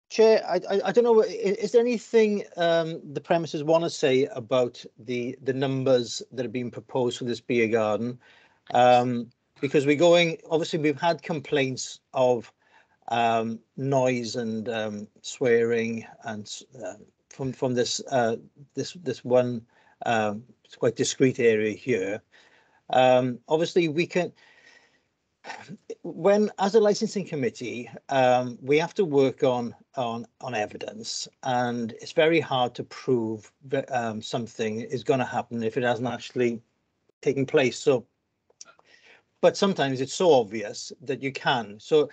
Chair, I don't know, is there anything the premises want to say about the numbers that have been proposed for this beer garden? Because obviously we've had complaints of noise and swearing and from this one quite discreet area here. Obviously we can, as a licensing committee, we have to work on evidence, and it's very hard to prove that something is going to happen if it hasn't actually taken place. So, but sometimes it's so obvious that you can. So,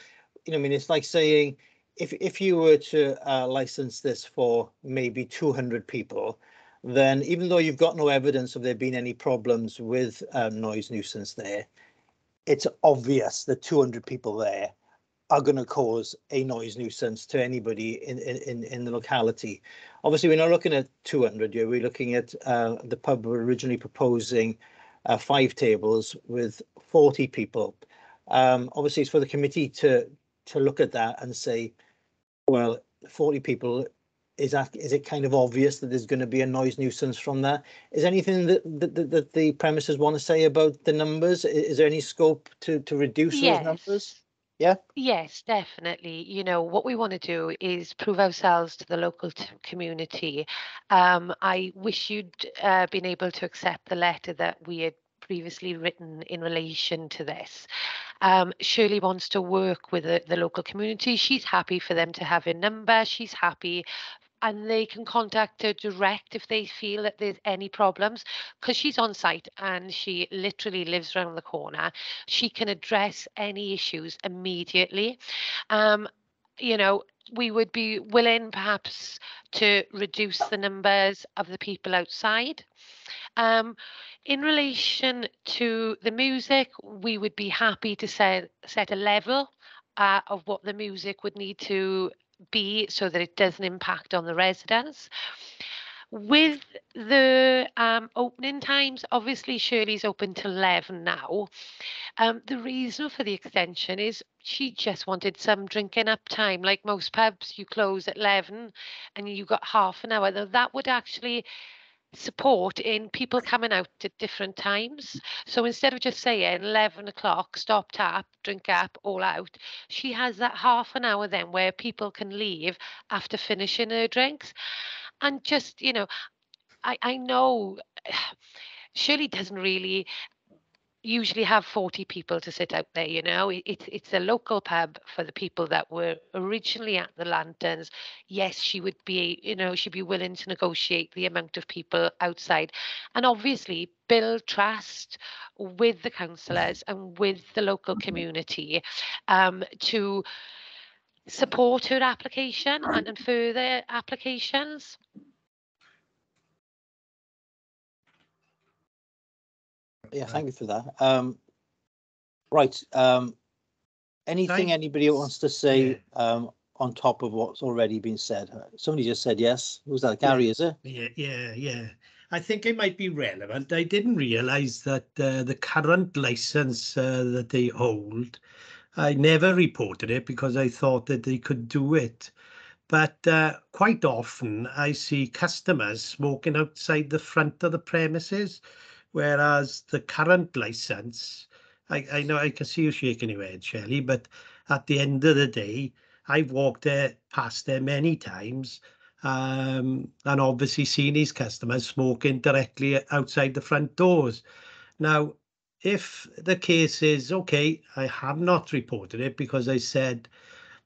I mean, it's like saying if you were to license this for maybe 200 people, then even though you've got no evidence of there being any problems with noise nuisance there, it's obvious that 200 people there are going to cause a noise nuisance to anybody in the locality. Obviously, we're not looking at 200 here. We're looking at the pub were originally proposing 5 tables with 40 people. Obviously, it's for the committee to look at that and say, well, 40 people, is it kind of obvious that there's going to be a noise nuisance from that? Is there anything that the premises want to say about the numbers? Is there any scope to reduce those numbers? Yeah. Yes, definitely. You know, what we want to do is prove ourselves to the local community. I wish you'd been able to accept the letter that we had previously written in relation to this. Shirley wants to work with the local community. She's happy for them to have a number. She's happy, and they can contact her direct if they feel that there's any problems, because she's on site and she literally lives around the corner. She can address any issues immediately. You know, we would be willing perhaps to reduce the numbers of the people outside. In relation to the music, we would be happy to set a level of what the music would need to be so that it doesn't impact on the residents. With the opening times, obviously Shirley's open till 11 now. The reason for the extension is she just wanted some drinking up time. Like most pubs, you close at 11 and you got half an hour. Though that would actually support in people coming out at different times. So instead of just saying 11 o'clock, stop tap, drink up, all out, she has that half an hour then where people can leave after finishing their drinks. And just, you know, I know Shirley doesn't really usually have 40 people to sit out there, you know. It's a local pub for the people that were originally at the Lanterns. Yes, she would be, you know, she'd be willing to negotiate the amount of people outside and obviously build trust with the councillors and with the local community to support her application and further applications. Yeah, thank you for that. Right. Anything anybody wants to say on top of what's already been said? Somebody just said yes. Who's that? Gary, is it? Yeah. I think it might be relevant. I didn't realise that the current licence that they hold, I never reported it because I thought that they could do it. But quite often I see customers smoking outside the front of the premises, whereas the current licence, I know I can see you shaking your head, Shelley, but at the end of the day, I've walked past there many times and obviously seen these customers smoking directly outside the front doors. Now, if the case is, okay, I have not reported it because I said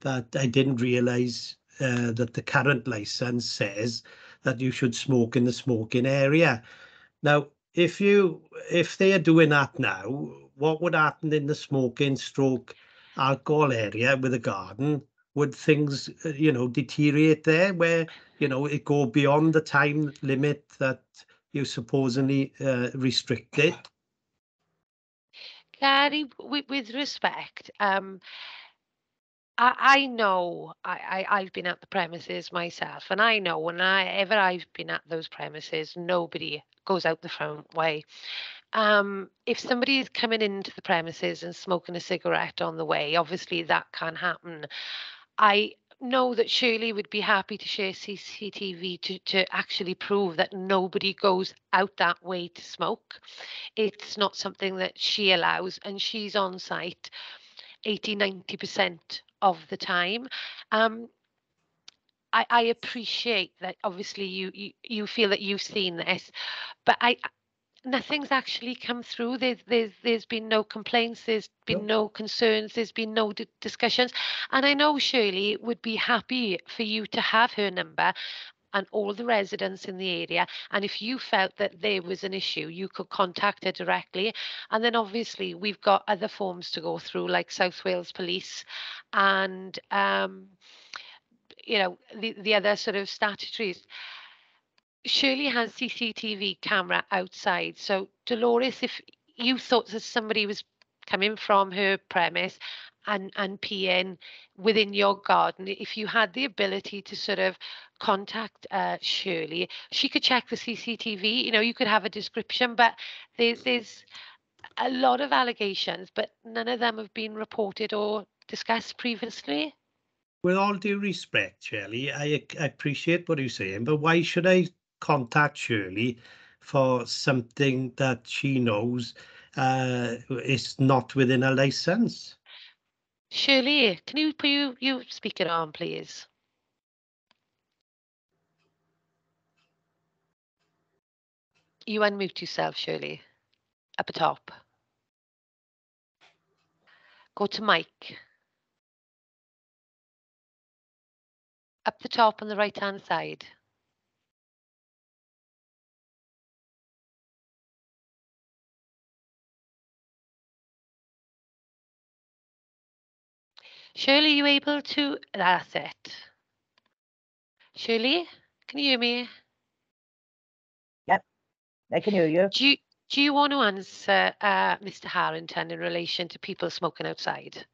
that I didn't realise that the current licence says that you should smoke in the smoking area. Now, if they are doing that now, what would happen in the smoking stroke alcohol area with a garden, would things, deteriorate there where, it go beyond the time limit that you supposedly restricted? Gary, with respect, I know I've been at the premises myself, and I know whenever I've been at those premises, nobody goes out the front way. If somebody is coming into the premises and smoking a cigarette on the way, obviously that can happen. I know that Shirley would be happy to share CCTV to actually prove that nobody goes out that way to smoke. It's not something that she allows, and she's on site 80–90% of the time. I appreciate that obviously you feel that you've seen this, but nothing's actually come through. There's been no complaints, there's been no concerns, there's been no discussions. And I know Shirley would be happy for you to have her number and all the residents in the area. And if you felt that there was an issue, you could contact her directly. And then obviously we've got other forms to go through, like South Wales Police and the other sort of statutories. Shirley has CCTV camera outside. So Dolores, if you thought that somebody was coming from her premise and peeing within your garden, if you had the ability to sort of contact Shirley, she could check the CCTV. You could have a description, but there's a lot of allegations, but none of them have been reported or discussed previously. With all due respect, Shirley, I appreciate what you're saying, but why should I contact Shirley for something that she knows is not within a license? Shirley, can you put you speak it on, please? You unmute yourself, Shirley, up the top. Go to mic. Up the top on the right-hand side. Shirley, you able to? That's it. Shirley, can you hear me? Yep, I can hear you. Do you want to answer Mr. Harrington in relation to people smoking outside?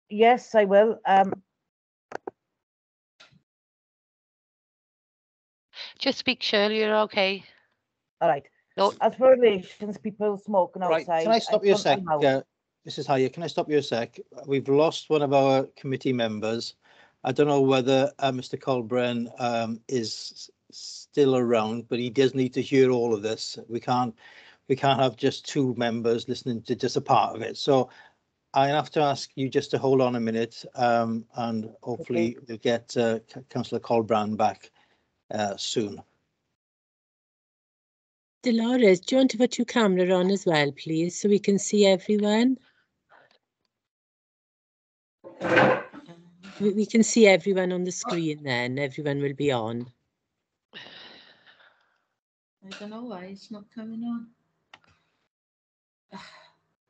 Yes, I will. Just speak, Shirley, you're okay. All right. No. As for relations, people smoking outside. Right, can I stop you a sec, Mrs. Hyer? Can I stop you a sec? We've lost one of our committee members. I don't know whether Mr. Colbran is still around, but he does need to hear all of this. We can't have just two members listening to just a part of it. So I have to ask you just to hold on a minute, and hopefully we'll get Councillor Colbran back soon. Dolores, do you want to put your camera on as well, please, so we can see everyone? We can see everyone on the screen then. Everyone will be on. I don't know why it's not coming on.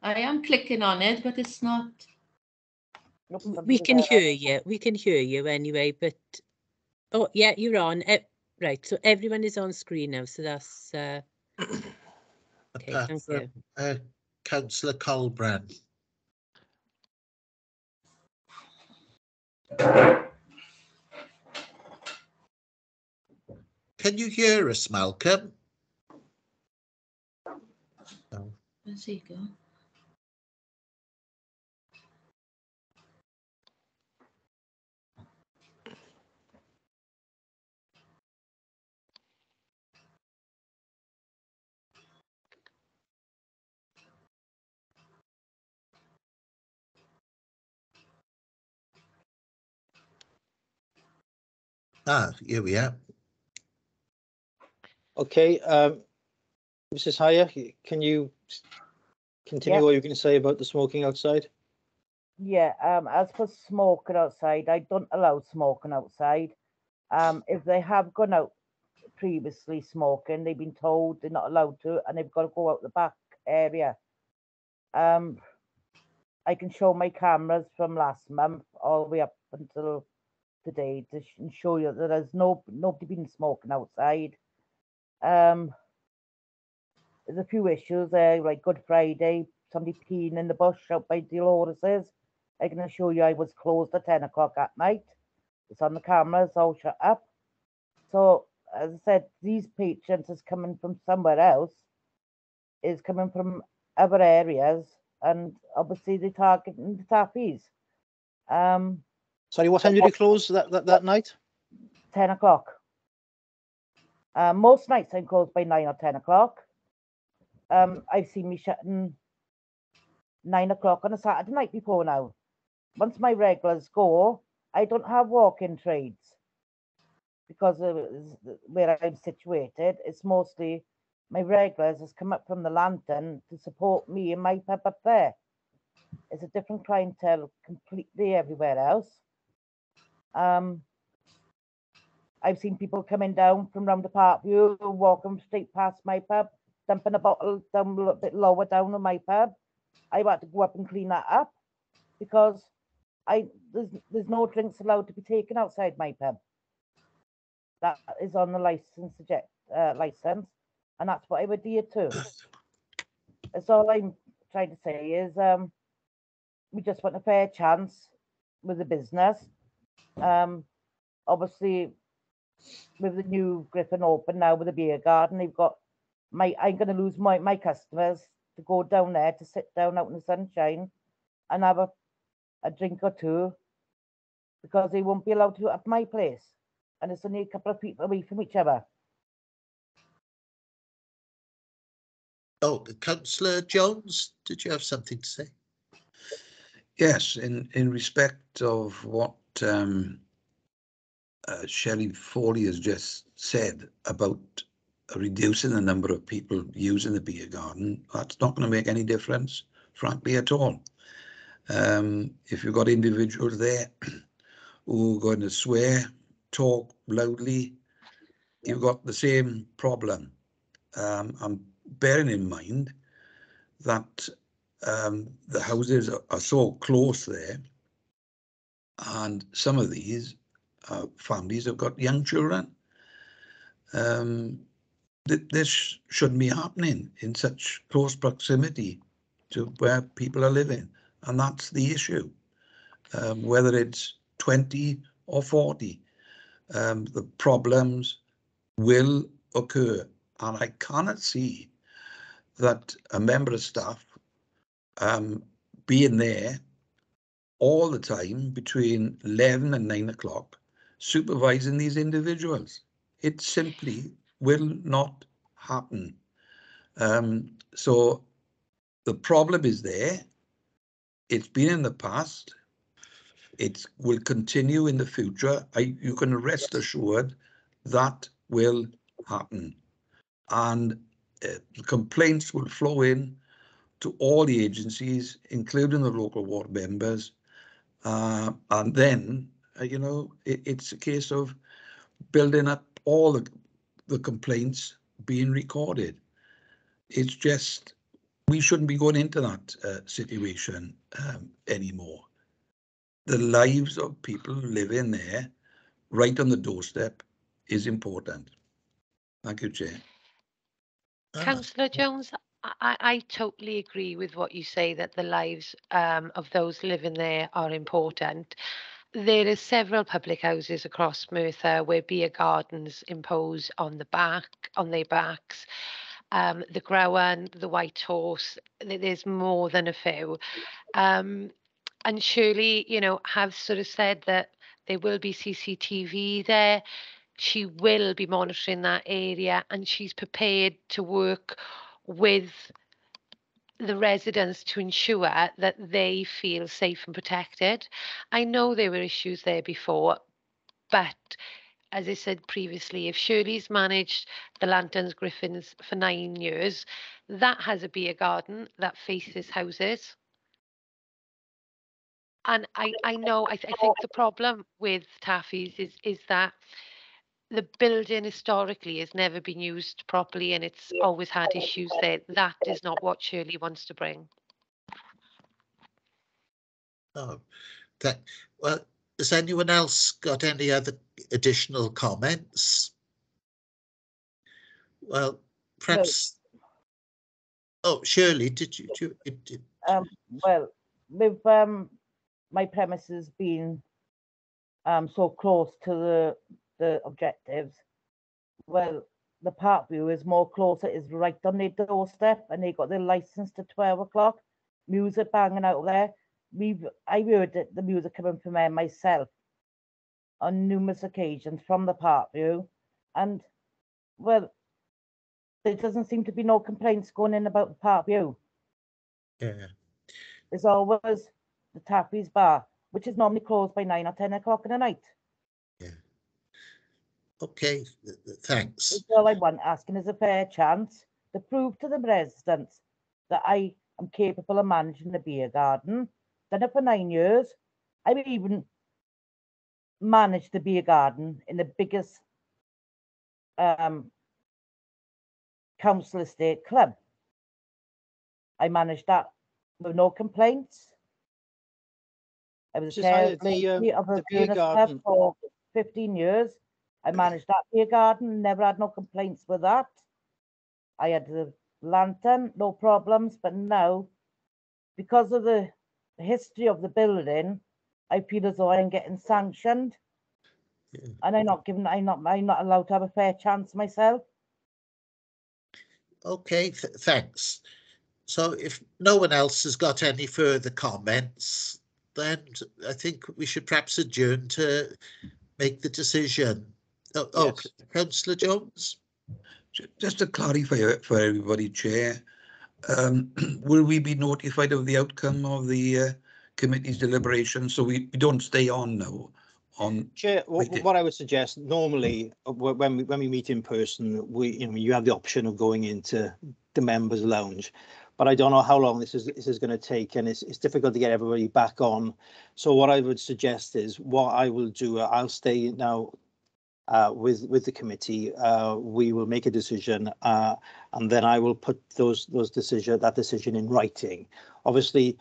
I am clicking on it, but it's not. We can hear you. We can hear you anyway, but... Oh, yeah, you're on. Right, so everyone is on screen now, so that's... Okay, thank you. Councillor Colbran. Can you hear us, Malcolm? No. Where's he go? Ah, here we are. Okay, Mrs. Hyer, can you continue what you're going to say about the smoking outside? Yeah, as for smoking outside, I don't allow smoking outside. If they have gone out previously smoking, they've been told they're not allowed to, and they've got to go out the back area. I can show my cameras from last month all the way up until today to show you that there's nobody been smoking outside. There's a few issues there, like Good Friday, somebody peeing in the bush out by Dolores's. I can assure you I was closed at 10 o'clock at night. It's on the cameras, all shut up. So, as I said, these patients is coming from somewhere else, is coming from other areas, and obviously they're targeting the taffies. Sorry, what time did you close that night? 10 o'clock. Most nights I'm closed by 9 or 10 o'clock. I've seen me shutting 9 o'clock on a Saturday night before now. Once my regulars go, I don't have walk-in trades because of where I'm situated. It's mostly my regulars has come up from the Lantern to support me and my pub up there. It's a different clientele completely everywhere else. I've seen people coming down from round the park view, walking straight past my pub, dumping a bottle down a little bit lower down on my pub. I've had to go up and clean that up because there's no drinks allowed to be taken outside my pub. That is on the license, and that's what I would adhere to. That's all I'm trying to say is we just want a fair chance with the business. Obviously, with the new Griffin open now with the beer garden, they've got I'm going to lose my customers to go down there to sit down out in the sunshine and have a drink or two because they won't be allowed to at my place, and it's only a couple of people away from each other. Oh, Councillor Jones, did you have something to say? Yes, in respect of what Shelley Foley has just said about reducing the number of people using the beer garden, that's not going to make any difference, frankly, at all. If you've got individuals there who are going to swear, talk loudly, you've got the same problem. I'm bearing in mind that the houses are so close there, and some of these families have got young children. This shouldn't be happening in such close proximity to where people are living, and that's the issue. Whether it's 20 or 40, the problems will occur, and I cannot see that a member of staff being there all the time between 11 and 9 o'clock supervising these individuals. It simply will not happen. So the problem is there. It's been in the past. It will continue in the future. You can rest assured that will happen. And complaints will flow in to all the agencies, including the local ward members. And then, it's a case of building up all the complaints being recorded. It's just, we shouldn't be going into that situation anymore. The lives of people living there, right on the doorstep, is important. Thank you, Chair. Councillor Jones, I totally agree with what you say, that the lives of those living there are important. There are several public houses across Merthyr where beer gardens impose on their backs. The Growan, the White Horse, there's more than a few. And Shirley, have sort of said that there will be CCTV there. She will be monitoring that area, and she's prepared to work with the residents to ensure that they feel safe and protected. I know there were issues there before, but as I said previously, if Shirley's managed the Lanterns Griffins for 9 years, that has a beer garden that faces houses. And I think the problem with Taffies is that the building historically has never been used properly, and it's always had issues there. That is not what Shirley wants to bring. Oh, well, has anyone else got any other additional comments? Well, perhaps. No. Oh, Shirley, did you? Well, with my premises being so close to the objectives, well, the Parkview is more closer, is right on their doorstep, and they got their license to 12 o'clock. Music banging out there. I heard the music coming from there myself on numerous occasions from the Parkview, and well, there doesn't seem to be no complaints going in about the Parkview. Yeah. There's always the Taffy's Bar, which is normally closed by 9 or 10 o'clock in the night. Yeah. Okay, thanks. That's all I want, asking is a fair chance to prove to the residents that I am capable of managing the beer garden. Done it for 9 years. I've even managed the beer garden in the biggest council estate club. I managed that with no complaints. I was chair of the beer garden for 15 years. I managed that beer garden, never had no complaints with that. I had the lantern, no problems, but now, because of the history of the building, I feel as though I'm getting sanctioned. Yeah. And I'm not allowed to have a fair chance myself. Okay, thanks. So if no one else has got any further comments, then I think we should perhaps adjourn to make the decision. Oh, yes. Councillor Jones? Just to clarify for everybody, Chair, will we be notified of the outcome of the committee's deliberation so we don't stay on now? Chair, what I would suggest, normally when we meet in person, you have the option of going into the members' lounge, but I don't know how long this is going to take, and it's difficult to get everybody back on. So what I would suggest is, what I will do, I'll stay now with the committee. We will make a decision, and then I will put that decision in writing. Obviously,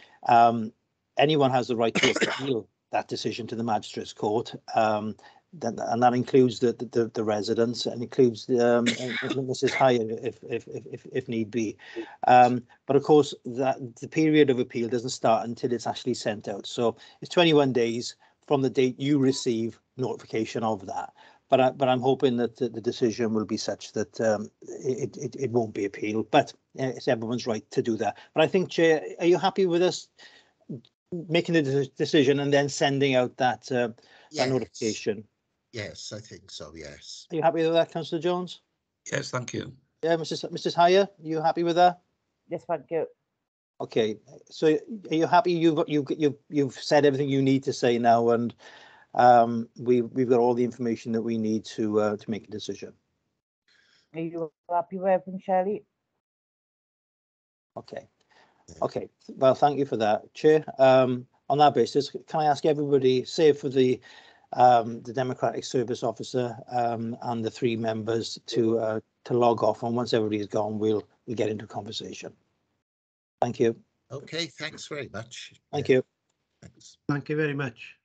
anyone has the right to appeal that decision to the Magistrates' Court, and that includes the residents, and includes Mrs. Hire if need be. But of course, the period of appeal doesn't start until it's actually sent out. So it's 21 days from the date you receive notification of that. But I'm hoping that the decision will be such that it won't be appealed. But it's everyone's right to do that. But I think, Chair, are you happy with us making the decision and then sending out that notification? Yes, I think so, yes. Are you happy with that, Councillor Jones? Yes, thank you. Yeah, Mrs. Hire, you happy with that? Yes, thank you. Okay, so are you happy? You've said everything you need to say now, and we've got all the information that we need to make a decision. Are you happy with everything, Shelley? Okay. Okay, well, thank you for that, Chair. On that basis, can I ask everybody, save for the Democratic Service Officer and the 3 members, to log off, and once everybody is gone, we'll get into conversation. Thank you. Okay, thanks very much. Thank you. Thanks. Thank you very much.